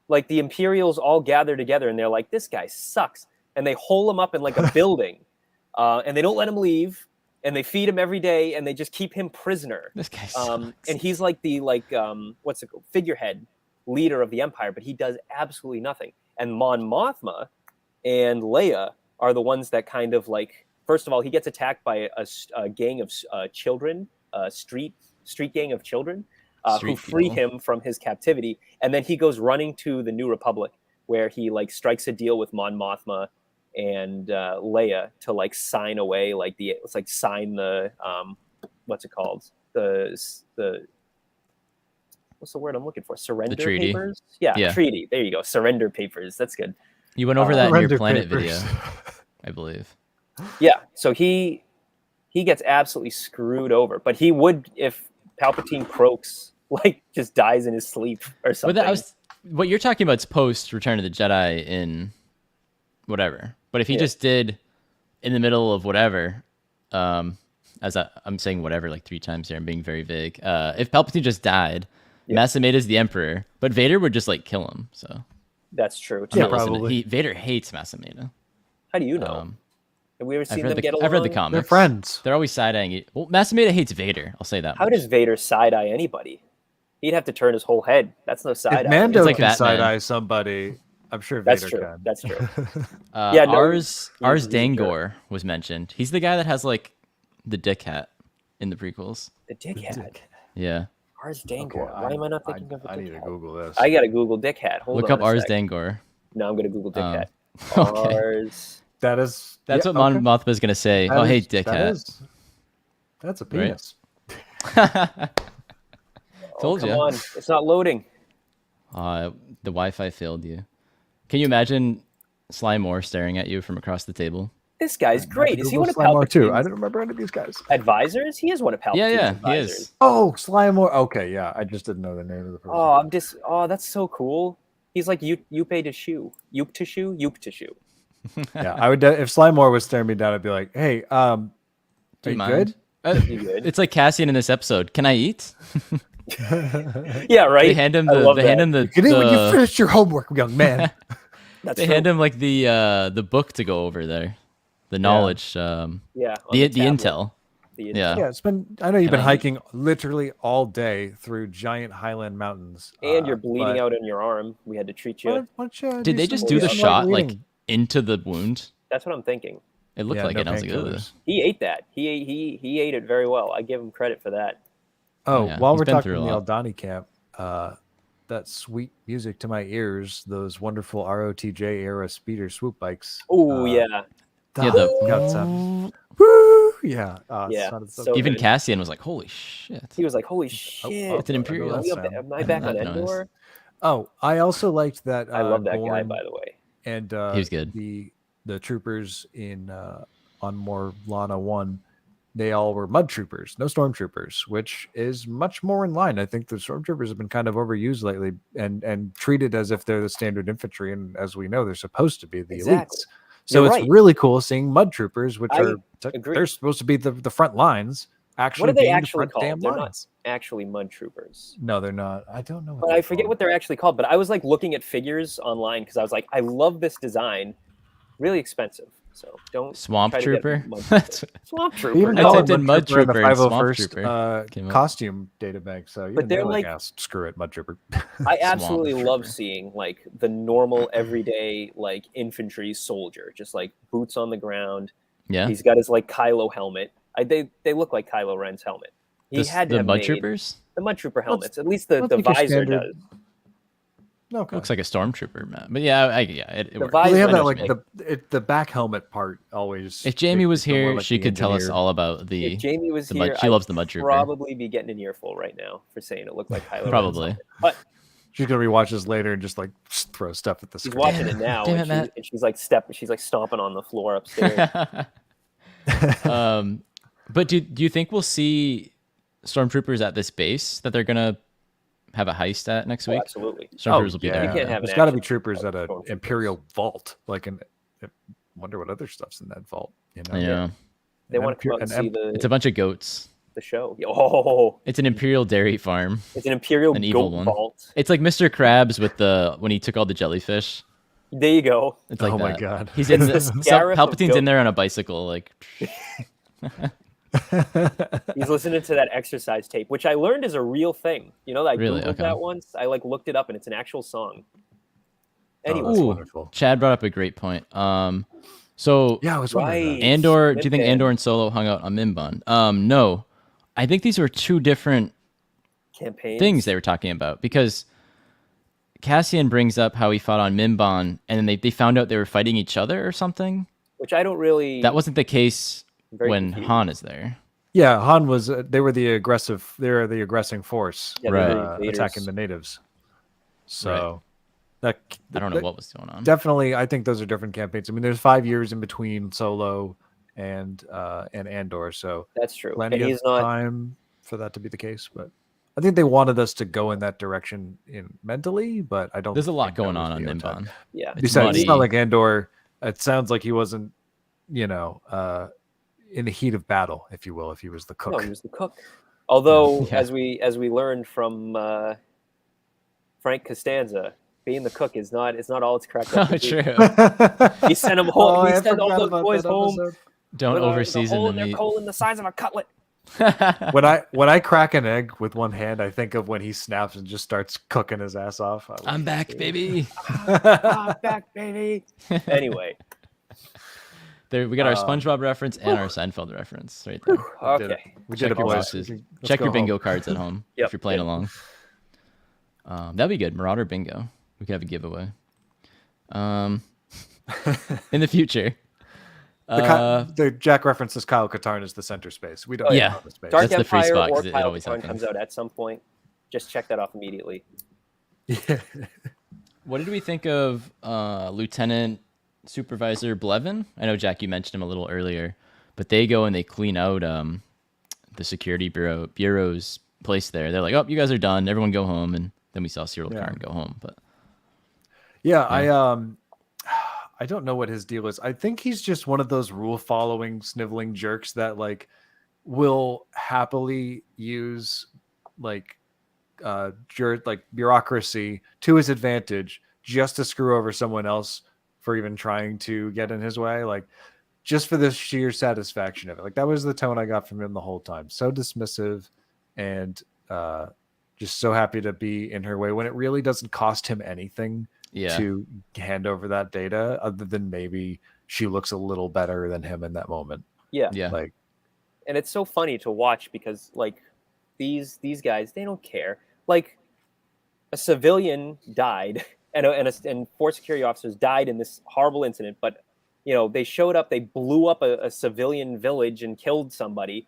Like the Imperials all gather together, and they're like, "This guy sucks," and they hole him up in like a building, and they don't let him leave, and they feed him every day, and they just keep him prisoner. This guy sucks. And he's like the what's it called? Figurehead leader of the Empire, but he does absolutely nothing. And Mon Mothma and Leia are the ones that kind of like, first of all, he gets attacked by a gang of children, street gang of children, who free him from his captivity. And then he goes running to the New Republic, where he like strikes a deal with Mon Mothma and Leia to like sign away sign the what's it called, the what's the word I'm looking for? Surrender papers? Yeah, treaty. There you go. Surrender papers. That's good. You went over that in your Planet video, I believe. Yeah. So he gets absolutely screwed over. But he would, if Palpatine croaks, like just dies in his sleep or something. But what you're talking about is post Return of the Jedi in whatever. But if he just did in the middle of whatever, I'm saying whatever like 3 times here, I'm being very vague. If Palpatine just died, Masameda is the Emperor, but Vader would just like kill him. So that's true. Yeah, probably. Vader hates Masameda. How do you know? Have we ever seen them get along? I've read the comics. They're friends. They're always side-eyeing. Well, Masameda hates Vader. I'll say that. How does Vader side-eye anybody? He'd have to turn his whole head. That's no side-eye. If Mando can side-eye somebody, I'm sure Vader can. That's true. Ars Dangor was mentioned. He's the guy that has like the dick hat in the prequels. The dick hat? Yeah. Ars Dangor. Why am I not thinking of a dick hat? I need to Google this. I got to Google dick hat. Look up Ars Dangor. No, I'm going to Google dick hat. Okay. Ars... That's what Mon Mothma is going to say. Hey, dick hat. That's a penis. Right? Told you. Come on. It's not loading. The Wi-Fi failed you. Can you imagine Sly Moore staring at you from across the table? This guy's great. Is he one of Palpatine's too? I don't remember any of these guys. Advisors? He is one of Palpatine's advisors. He is. Oh, Sly Moore. Okay, yeah. I just didn't know the name of the person. Oh, that's so cool. He's like Yupe to shoe. Yup to shoe. Yup to shoe. Yeah, I would. If Slimore was staring me down, I'd be like, "Hey, are you good? You good?" It's like Cassian in this episode. Can I eat? Yeah, right. They hand him the. You can eat when you finish your homework, young man. They hand him like the book to go over there, the knowledge. The intel. Yeah, it's been. I know you've been hiking literally all day through giant highland mountains, and you're bleeding out in your arm. We had to treat you. Did they just do the shot like into the wound? That's what I'm thinking. It looked like it. I was like, he ate that. He ate it very well. I give him credit for that. Oh, while we're talking the Aldani camp, that sweet music to my ears, those wonderful ROTJ era speeder swoop bikes. Oh yeah. Yeah. So even good. Cassian was like, "Holy shit!" He was like, "Holy shit!" It's an Imperial. Am I back on Andor? Oh, I also liked that. I love that guy, by the way. And he was good. The troopers in on Morlana 1, they all were mud troopers, no stormtroopers, which is much more in line. I think the stormtroopers have been kind of overused lately and treated as if they're the standard infantry, and as we know, they're supposed to be the elites. So it's really cool seeing mud troopers, which they're supposed to be the front lines. Actually, what are they actually called? They're not actually mud troopers. No, they're not. I don't know. But I forget what they're actually called. But I was like looking at figures online because I was like, I love this design. Really expensive. So don't Swamp Trooper. Swamp Trooper. I typed in Mud Trooper and Swamp Trooper. Costume databank. So but they're like, screw it, Mud Trooper. I absolutely love seeing like the normal everyday like infantry soldier, just like boots on the ground. Yeah, he's got his like Kylo helmet. They look like Kylo Ren's helmet. He had the Mud Troopers. The Mud Trooper helmets. At least the visor does. Okay. Looks like a stormtrooper, man. But yeah, it works. They have that like the back helmet part always. If Jamie was here, she could tell us all about the. If Jamie was here, she loves the Mud Trooper. Probably be getting an earful right now for saying it looked like Kylo. Probably. But she's gonna rewatch this later and just like throw stuff at the screen. She's watching it now, and she's like stomping on the floor upstairs. But do you think we'll see stormtroopers at this base that they're gonna have a heist at next week? Absolutely. Stormtroopers will be there. You can't have There's got to be troopers at an Imperial vault. Like, I wonder what other stuff's in that vault. You know? Yeah. They want to come out and see the. It's a bunch of goats. The show. Oh. It's an Imperial dairy farm. It's an Imperial evil goat vault. It's like Mr. Krabs with when he took all the jellyfish. There you go. It's like my god. He's in Palpatine's in there on a bicycle, like. He's listening to that exercise tape, which I learned is a real thing. You know, I Googled that once. I like looked it up, and it's an actual song. Anyway, that's wonderful. Chad brought up a great point. So yeah, I was wondering. Andor. Do you think Andor and Solo hung out on Mimban? No, I think these were two different campaigns things they were talking about, because Cassian brings up how he fought on Mimban, and then they found out they were fighting each other or something. Which I don't really. That wasn't the case. When Han is there, Han was. They were the aggressive. They're the aggressing force, right? Attacking the natives. So that I don't know what was going on. Definitely, I think those are different campaigns. I mean, there's 5 years in between Solo and Andor, so that's true. Plenty of time for that to be the case, but I think they wanted us to go in that direction mentally, but I don't. There's a lot going on Mimban. Yeah. Besides, it's not like Andor. It sounds like he wasn't, in the heat of battle, if you will, if he was the cook. No, he was the cook. Although, as we learned from Frank Costanza, being the cook is not all it's cracked up to be. True. He sent him home. He sent all those boys home. Don't overseason the meat. They're cold in the size of a cutlet. When I crack an egg with one hand, I think of when he snaps and just starts cooking his ass off. I'm back, baby. I'm back, baby. Anyway. There, we got our SpongeBob reference and our Seinfeld reference right there. Okay. We did it, boys. Check your bingo cards at home if you're playing along. That'd be good. Marauder bingo. We could have a giveaway. In the future. The Jack references Kyle Katarn as the center space. We don't know the space. Dark That's Empire the free spot, or 'cause it Kyle always Katarn happens. comes out at some point. Just check that off immediately. Yeah. What did we think of Lieutenant Supervisor Blevin? I know, Jack, you mentioned him a little earlier, but they go and they clean out the security bureau's place there. They're like, "Oh, you guys are done. Everyone go home." And then we saw Cyril Karn go home. But Yeah, I don't know what his deal is. I think he's just one of those rule following sniveling jerks that like will happily use like bureaucracy to his advantage just to screw over someone else for even trying to get in his way, like just for the sheer satisfaction of it. Like that was the tone I got from him the whole time. So dismissive and just so happy to be in her way when it really doesn't cost him anything to hand over that data, other than maybe she looks a little better than him in that moment. Yeah. Like, and it's so funny to watch because like these guys, they don't care. Like a civilian died and 4 security officers died in this horrible incident, but they showed up, they blew up a civilian village and killed somebody,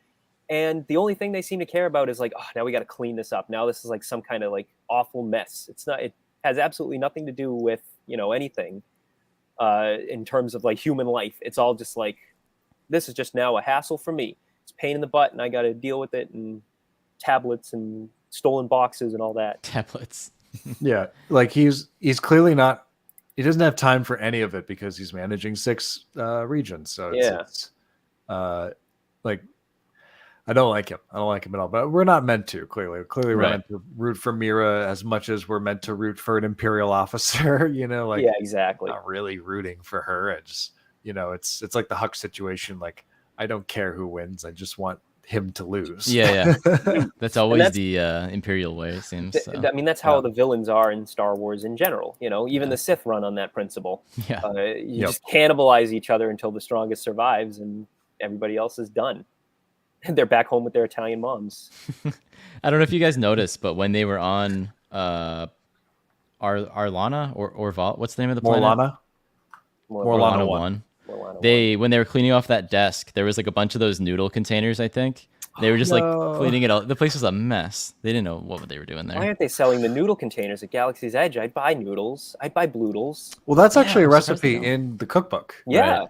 and the only thing they seem to care about is like, oh, now we got to clean this up. Now this is like some kind of like awful mess. It has absolutely nothing to do with anything in terms of like human life. It's all just like, this is just now a hassle for me. It's a pain in the butt, and I got to deal with it, and tablets and stolen boxes and all that. Tablets. Yeah, like he's clearly not. He doesn't have time for any of it because he's managing 6 regions. So it's like, I don't like him. I don't like him at all. But we're not meant to. Clearly, we're meant to root for Mira as much as we're meant to root for an Imperial officer. Like, yeah, exactly. Not really rooting for her. It's it's like the Huck situation. Like, I don't care who wins. I just want him to lose. Yeah. That's always the Imperial way, it seems. So. I mean, that's how the villains are in Star Wars in general. Even the Sith run on that principle. Yeah. You just cannibalize each other until the strongest survives and everybody else is done. And they're back home with their Italian moms. I don't know if you guys noticed, but when they were on Arlana or Vault, what's the name of the planet? Morlana 1. When they were cleaning off that desk, there was like a bunch of those noodle containers, I think. They were just like cleaning it out. The place was a mess. They didn't know what they were doing there. Why aren't they selling the noodle containers at Galaxy's Edge? I'd buy noodles. I'd buy bloodles. Well, that's actually a recipe in the cookbook. Yeah.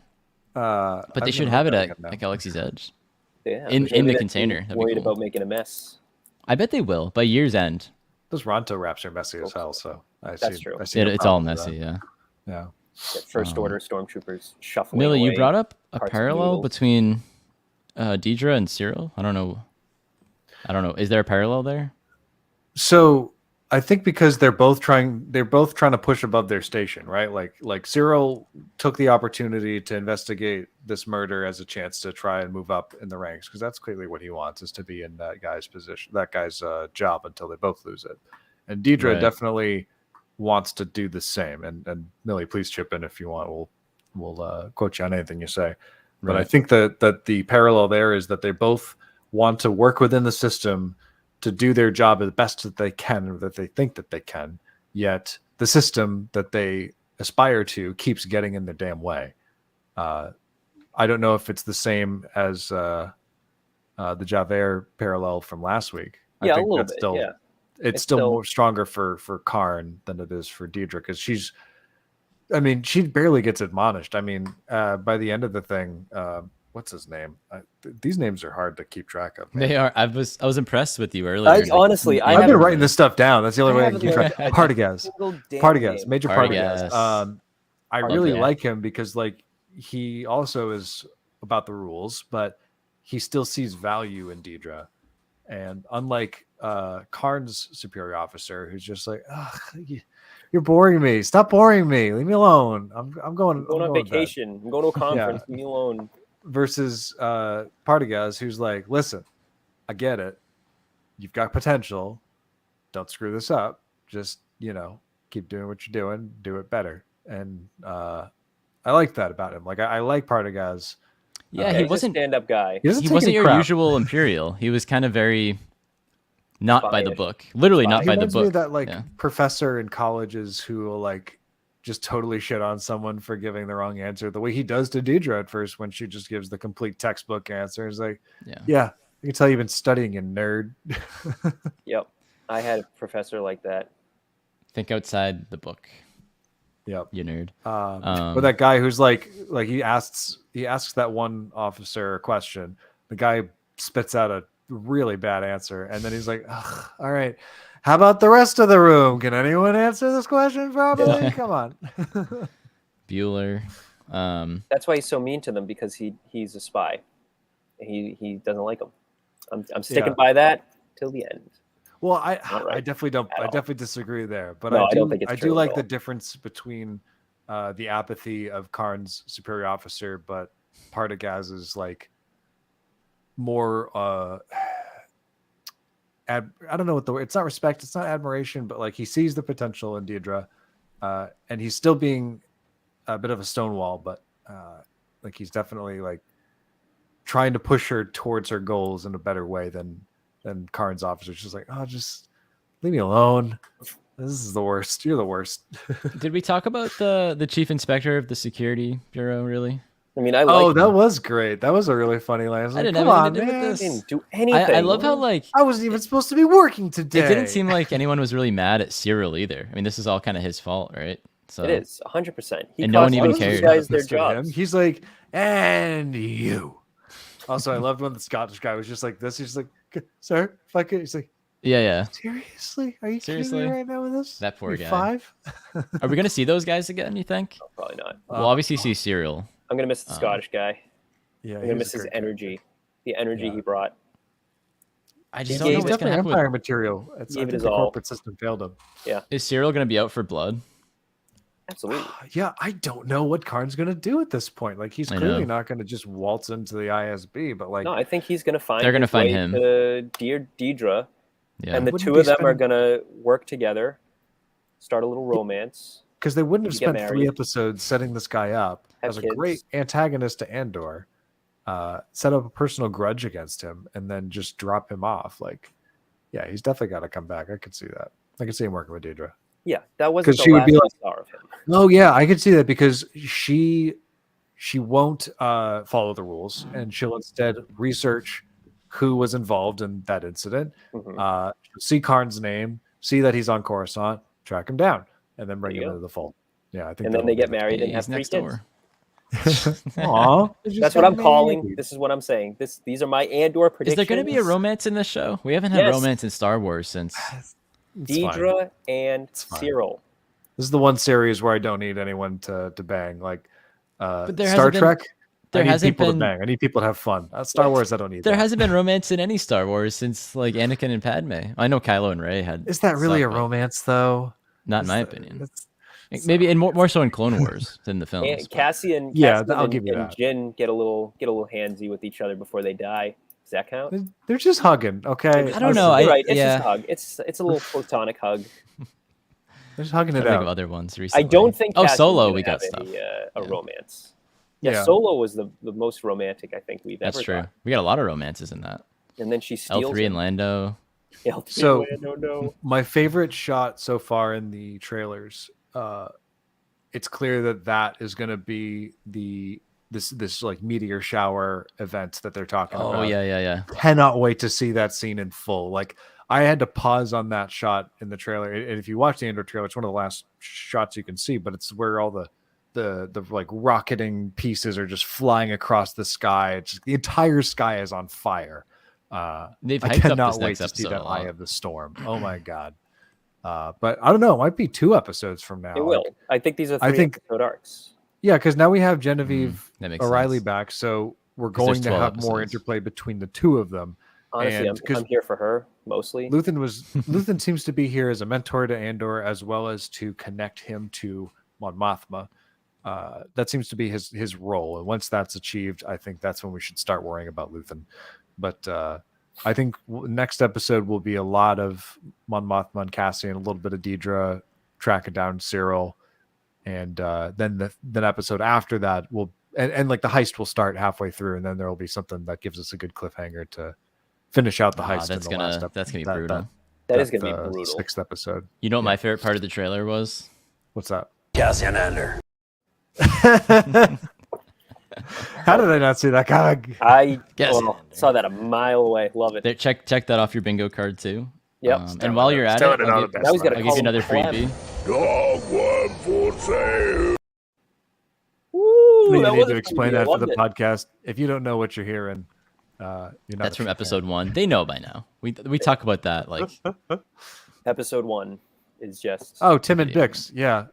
Right? But they should have it at Galaxy's Edge. Yeah, in the container. Worried about making a mess. I bet they will by year's end. Those Ronto wraps are messy as hell, so that's true. It's all messy, yeah. First order stormtroopers shuffling. Millie, you brought up a parallel between Deidre and Cyril. I don't know. Is there a parallel there? So I think because they're both trying to push above their station, right? Like Cyril took the opportunity to investigate this murder as a chance to try and move up in the ranks, because that's clearly what he wants, is to be in that guy's position, that guy's job until they both lose it. And Deidre definitely wants to do the same. And Millie, please chip in if you want. We'll quote you on anything you say. But I think that the parallel there is that they both want to work within the system to do their job as best that they can, or that they think that they can, yet the system that they aspire to keeps getting in their damn way. I don't know if it's the same as the Javert parallel from last week. Yeah, I think a little that's bit, still, it's still more stronger for Karn than it is for Deidre, because she barely gets admonished. I mean, by the end of the thing, what's his name? These names are hard to keep track of. Man. They are. I was impressed with you earlier. I've been writing this stuff down. That's the only way I can keep track. Partagaz, Major Partagaz. I really like him because he also is about the rules, but he still sees value in Deidre. And unlike Karn's superior officer, who's just like, you're boring me. Stop boring me. Leave me alone. I'm going on vacation. I'm going to a conference. Leave me alone. Versus Partagaz, who's like, listen, I get it. You've got potential. Don't screw this up. Just, keep doing what you're doing. Do it better. And I like that about him. Like, I like Partagaz. Yeah, he wasn't a stand-up guy. He wasn't your usual Imperial. He was kind of very not by the book. Literally not by the book. Me that professor in colleges who will just totally shit on someone for giving the wrong answer, the way he does to Deidre at first when she just gives the complete textbook answer. It's like, yeah, I can tell you've been studying, you nerd. Yep. I had a professor like that. Think outside the book. Yep. You nerd. But that guy who's like he asks that one officer a question. The guy spits out a really bad answer, and then he's like, all right, How about the rest of the room? Can anyone answer this question properly? Yeah. Come on. Bueller. That's why he's so mean to them, because he's a spy. He doesn't like them. I'm sticking by that till the end. Well, I definitely don't. I definitely disagree there. But no, I don't think it's true. I do like the difference between the apathy of Karn's superior officer, but Partagaz's like more. I don't know what the word. It's not respect. It's not admiration, but like he sees the potential in Deidre, and he's still being a bit of a stonewall, but like he's definitely like trying to push her towards her goals in a better way than Karn's officer. She's like, oh, just leave me alone. This is the worst. You're the worst. Did we talk about the chief inspector of the security bureau? Really? I mean, that was great. That was a really funny line. I was like, come on, man. I didn't do anything. I love how like I wasn't even supposed to be working today. It didn't seem like anyone was really mad at Cyril either. I mean, this is all kind of his fault, right? So it is 100%. And no one even cared. Guys, their jobs. He's like, and you. Also, I loved when the Scottish guy was just like this. He's like, sir, if I could. He's like, yeah. Seriously? Are you kidding me right now with this? That poor guy. 5? Are we going to see those guys again, you think? No, probably not. We'll obviously see Cyril. I'm going to miss the Scottish guy. Yeah, I'm going to miss his energy. The energy he brought. I just don't know what's going to happen. Empire material. I think the corporate system failed him. Yeah. Is Cyril going to be out for blood? Absolutely. Yeah, I don't know what Karn's going to do at this point. Like, he's clearly not going to just waltz into the ISB, but like... No, I think he's going to find... They're going to find him. Deidre, and the two of them are going to work together, start a little romance. Because they wouldn't have spent 3 episodes setting this guy up as a great antagonist to Andor, set up a personal grudge against him, and then just drop him off. Like, yeah, he's definitely got to come back. I could see that. I could see him working with Deidre. Yeah, that wasn't the last star of him. Oh yeah, I could see that because she won't follow the rules, and she'll instead research who was involved in that incident. Mm-hmm. See Karn's name, see that he's on Coruscant, track him down, and then bring him into the fold. Yeah, I think. And then they get married and have 3 kids. Door. Aww, that's what I'm calling. This is what I'm saying. These are my Andor predictions. Is there going to be a romance in this show? We haven't had romance in Star Wars since. Deidre and Cyril. This is the one series where I don't need anyone to bang. Like but there Star Trek, there I need hasn't people been, to bang. I need people to have fun. Star Wars, I don't need There that. hasn't been romance in any Star Wars since like Anakin and Padme. I know Kylo and Rey had. Is that really a romance though? Not in my opinion. Maybe in more so in Clone Wars than the films. And Cassian I'll give you that. Jin get a little handsy with each other before they die. Does that count? They're just hugging, okay? I don't know. You're right. It's just a hug. It's a little platonic hug. They're just hugging it out. out. Think of other ones recently. I don't think. Solo we got stuff. A romance. Yeah, Solo was the most romantic I think we've ever. That's true. Got. We got a lot of romances in that. And then she steals L3 and Lando. So my favorite shot so far in the trailers, it's clear that is going to be this like meteor shower event that they're talking about. Oh yeah. Cannot wait to see that scene in full. Like I had to pause on that shot in the trailer. And if you watch the Andor trailer, it's one of the last shots you can see, but it's where all the like rocketing pieces are just flying across the sky. It's just, the entire sky is on fire. I cannot wait to see that Eye of the Storm. Oh my God. But I don't know. It might be 2 episodes from now. It will. I think these are 3 episode arcs. Yeah, because now we have Genevieve O'Reilly back, so we're going to have more interplay between the 2 of them. Honestly, I'm here for her mostly. Luthen seems to be here as a mentor to Andor, as well as to connect him to Mon Mothma. That seems to be his role, and once that's achieved, I think that's when we should start worrying about Luthen. But I think next episode will be a lot of Mon Mothma and Cassian, a little bit of Deidre tracking down Cyril, and then the episode after that will and like the heist will start halfway through, and then there will be something that gives us a good cliffhanger to finish out the heist. That's gonna be brutal. That is gonna be brutal. 6th episode. You know what my favorite part of the trailer was? What's that? Cassian Andor. How did I not see that coming? I saw that a mile away. Love it. There, check that off your bingo card too. Yep. And while you're at it, I'll give you another freebie. Dog worm for sale. Ooh, you need to explain that for the podcast. If you don't know what you're hearing, you're not. That's from episode 1. They know by now. We talk about that like Episode 1 is just Tim and Bix. Yeah.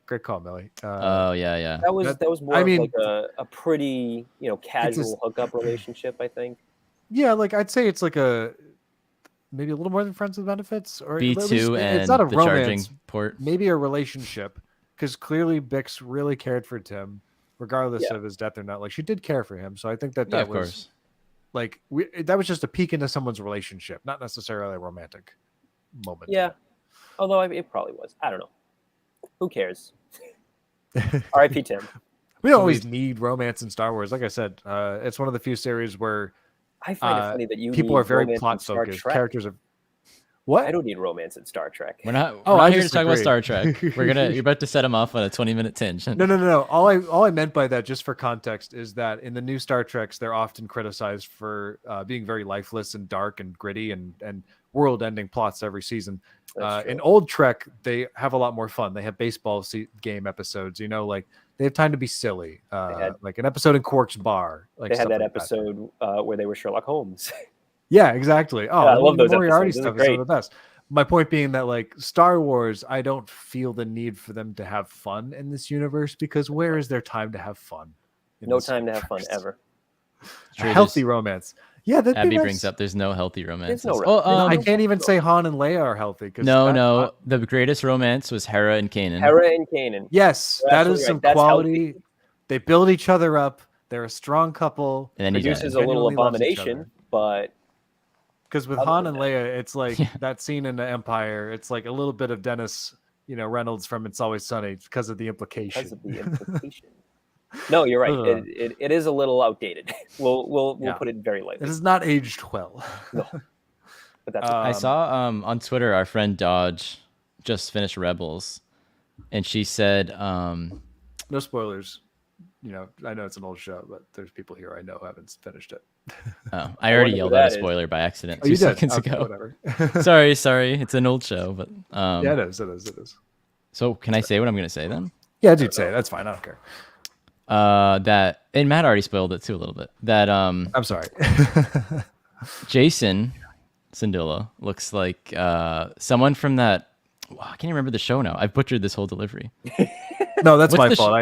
Great call, Millie. Oh yeah. That was more of like a pretty casual hookup relationship, I think. Yeah, like I'd say it's like maybe a little more than friends with benefits, or B2 and it's not a the romance, charging port. Maybe a relationship, because clearly Bix really cared for Tim, regardless of his death or not. Like she did care for him, so I think that was course. Like that was just a peek into someone's relationship, not necessarily a romantic moment. Yeah, although it probably was. I don't know. Who cares? R.I.P. Tim. We don't always need romance in Star Wars. Like I said, it's one of the few series where I find it funny that people are very plot focused. Characters are. What? I don't need romance in Star Trek. We're not here to talk about Star Trek. You're about to set him off on a 20-minute tangent. No. All I meant by that, just for context, is that in the new Star Treks, they're often criticized for being very lifeless and dark and gritty and world-ending plots every season. In old Trek, they have a lot more fun. They have baseball game episodes. Like they have time to be silly. Like an episode in Quark's bar. Like they had that episode where they were Sherlock Holmes. Yeah, exactly. Oh, I love those Moriarty episodes. Stuff is some of the best. My point being that like Star Wars, I don't feel the need for them to have fun in this universe, because where is there time to have fun? No time to have fun ever. Healthy romance. Yeah, that Abby brings up there's no healthy romance. I can't even say Han and Leia are healthy. No. The greatest romance was Hera and Kanan. Yes, that is some quality. They build each other up. They're a strong couple. And then produces a little abomination, but because with Han and Leia, it's like that scene in the Empire. It's like a little bit of Dennis, Reynolds from It's Always Sunny because of the implication. No, you're right. It is a little outdated. We'll put it very lightly. It has not aged well. No, but that's. I saw on Twitter our friend Dodge just finished Rebels, and she said, "No spoilers." I know it's an old show, but there's people here I know haven't finished it. Oh, I already yelled out a spoiler by accident 2 seconds ago. Whatever. Sorry. It's an old show, but yeah, it is. So can I say what I'm going to say then? Yeah, dude, say it. That's fine. I don't care. That, and Matt already spoiled it too a little bit. That I'm sorry. Jason Sindula looks like someone from that. I can't remember the show now. I've butchered this whole delivery. No, that's my fault.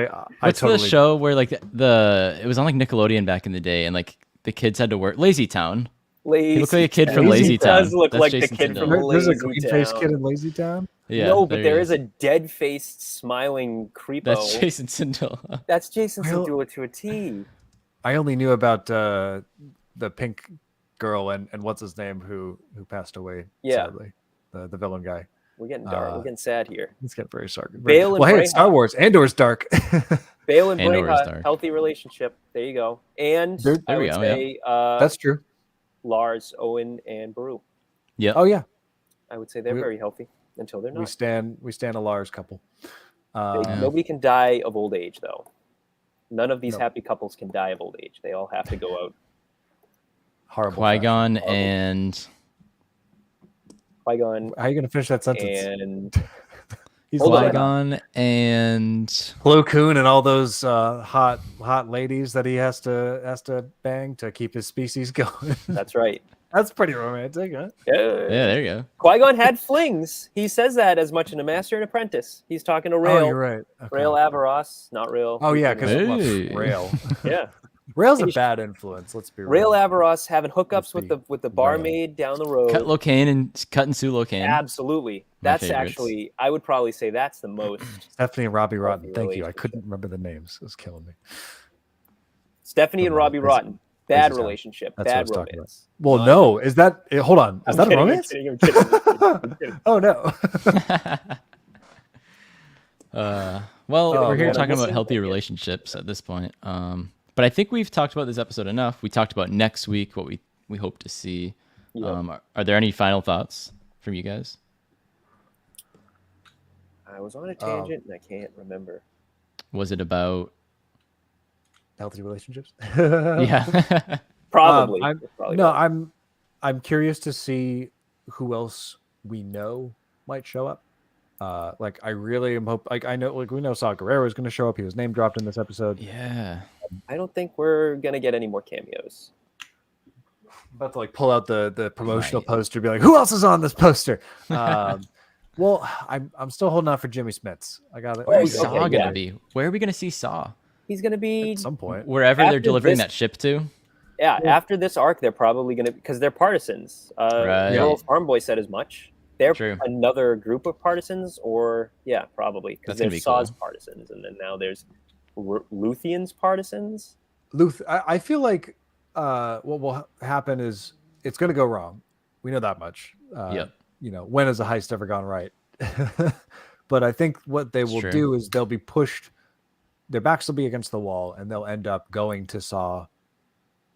I totally. The show where like it was on like Nickelodeon back in the day, and like the kids had to work Lazy Town. He looks like a kid from Lazy Town. Does look like the kid from Lazy Town. There's a green-faced kid in Lazy Town. Yeah, no, but there is a dead-faced, smiling creepo. That's Jason Sindula. That's Jason Sindula to a T. I only knew about the pink girl and what's his name who passed away. Yeah, sadly, the villain guy. We're getting dark. We're getting sad here. It's getting very dark. Bale and hey, it's Star Wars. Andor's dark. Bale and Brayha, healthy relationship. There you go. And there we go. Say, that's true. Lars, Owen, and Baru. Yeah. Oh yeah. I would say they're very healthy until they're not. We stand a Lars couple. Nobody can die of old age, though. None of these happy couples can die of old age. They all have to go out. Horrible. Qui-Gon and. Qui-Gon. How are you going to finish that sentence? And Qui-Gon and Plo Koon and all those hot ladies that he has to bang to keep his species going. That's right. That's pretty romantic, huh? Yeah, there you go. Qui-Gon had flings. He says that as much in A Master and Apprentice. He's talking to Rail. Oh, you're right. Okay. Rail Avaros, not Rail. Oh yeah, because Rail. Yeah. Rail's a bad influence. Let's be real. Rail Avaros having hookups with the barmaid down the road. Cut Locane and Cut and Sue Locane. Absolutely. That's actually, I would probably say that's the most. Stephanie and Robbie Rotten. Thank you. I couldn't remember the names. It was killing me. Stephanie and Robbie Rotten. Bad relationship. Bad romance. Well, no. Is that? Hold on. Is that a romance? I'm kidding. Oh no. We're here talking about healthy relationships at this point. But I think we've talked about this episode enough. We talked about next week, what we hope to see. Yep. Are there any final thoughts from you guys? I was on a tangent and I can't remember. Was it about healthy relationships? Yeah. Probably. I'm curious to see who else we know might show up. I really am I know we know Saw Gerrera is going to show up. He was name dropped in this episode. Yeah. I don't think we're going to get any more cameos. about to like pull out the promotional poster, be like, who else is on this poster? Well, I'm still holding out for Jimmy Smits. I got it. Where's Saw gonna be? Where are we gonna see Saw? He's gonna be at some point wherever they're delivering that ship to. Yeah, after this arc, they're probably gonna, because they're partisans. Little Farm Boy said as much. They're another group of partisans, or probably because there's Saw's partisans, and then now there's Luthien's partisans. I feel like what will happen is it's going to go wrong. We know that much. You know, when has a heist ever gone right? But I think what they will do is they'll be pushed. Their backs will be against the wall, and they'll end up going to Saw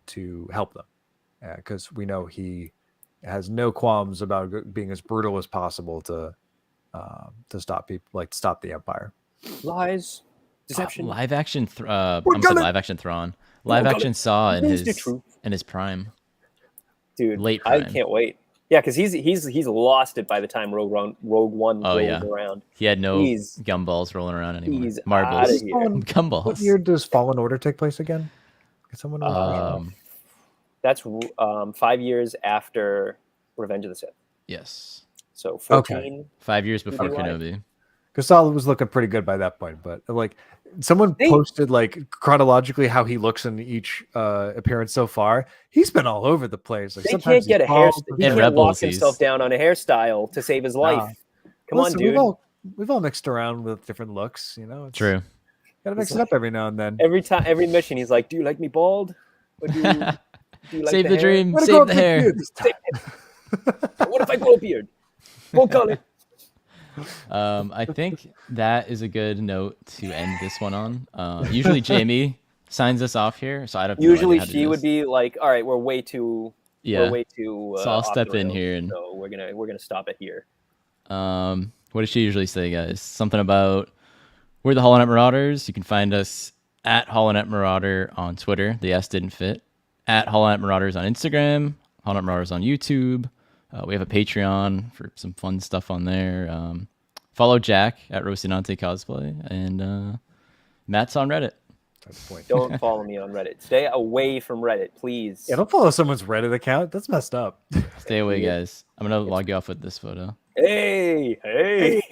to help them, because we know he has no qualms about being as brutal as possible to stop people, like stop the Empire. Lies, deception, live action. Live action Thrawn. Live action Saw in his prime. Dude, late prime. I can't wait. Yeah, because he's lost it by the time Rogue One rolls around. He had no gumballs rolling around anymore. He's marbles, gumballs. What year does Fallen Order take place again? Can someone that's 5 years after Revenge of the Sith. Yes. So 14. 5 years before Kenobi. Because Saul was looking pretty good by that point, but like someone posted like chronologically how he looks in each appearance so far. He's been all over the place. Like, they can't get a hairstyle. He can't lock himself down on a hairstyle to save his life. Come on, dude. We've all mixed around with different looks, you know. True. Gotta mix it up every now and then. Every mission, he's like, "Do you like me bald? Or do you like save the dream, save the hair." What if I grow a beard? We'll call it. I think that is a good note to end this one on. Usually Jamie signs us off here, so I don't. Usually she would be like, "All right, we're way too." So I'll step in here, and so we're gonna stop it here. What does she usually say, guys? Something about we're the HoloNet Marauders. You can find us at HoloNet Marauder on Twitter. The S didn't fit. At HoloNet Marauders on Instagram. HoloNet Marauders on YouTube. We have a Patreon for some fun stuff on there. Follow Jack at Rocinante Cosplay, and Matt's on Reddit. That's the point. Don't follow me on Reddit. Stay away from Reddit, please. Yeah, don't follow someone's Reddit account. That's messed up. Stay away, guys. I'm gonna log you off with this photo. Hey. Hey.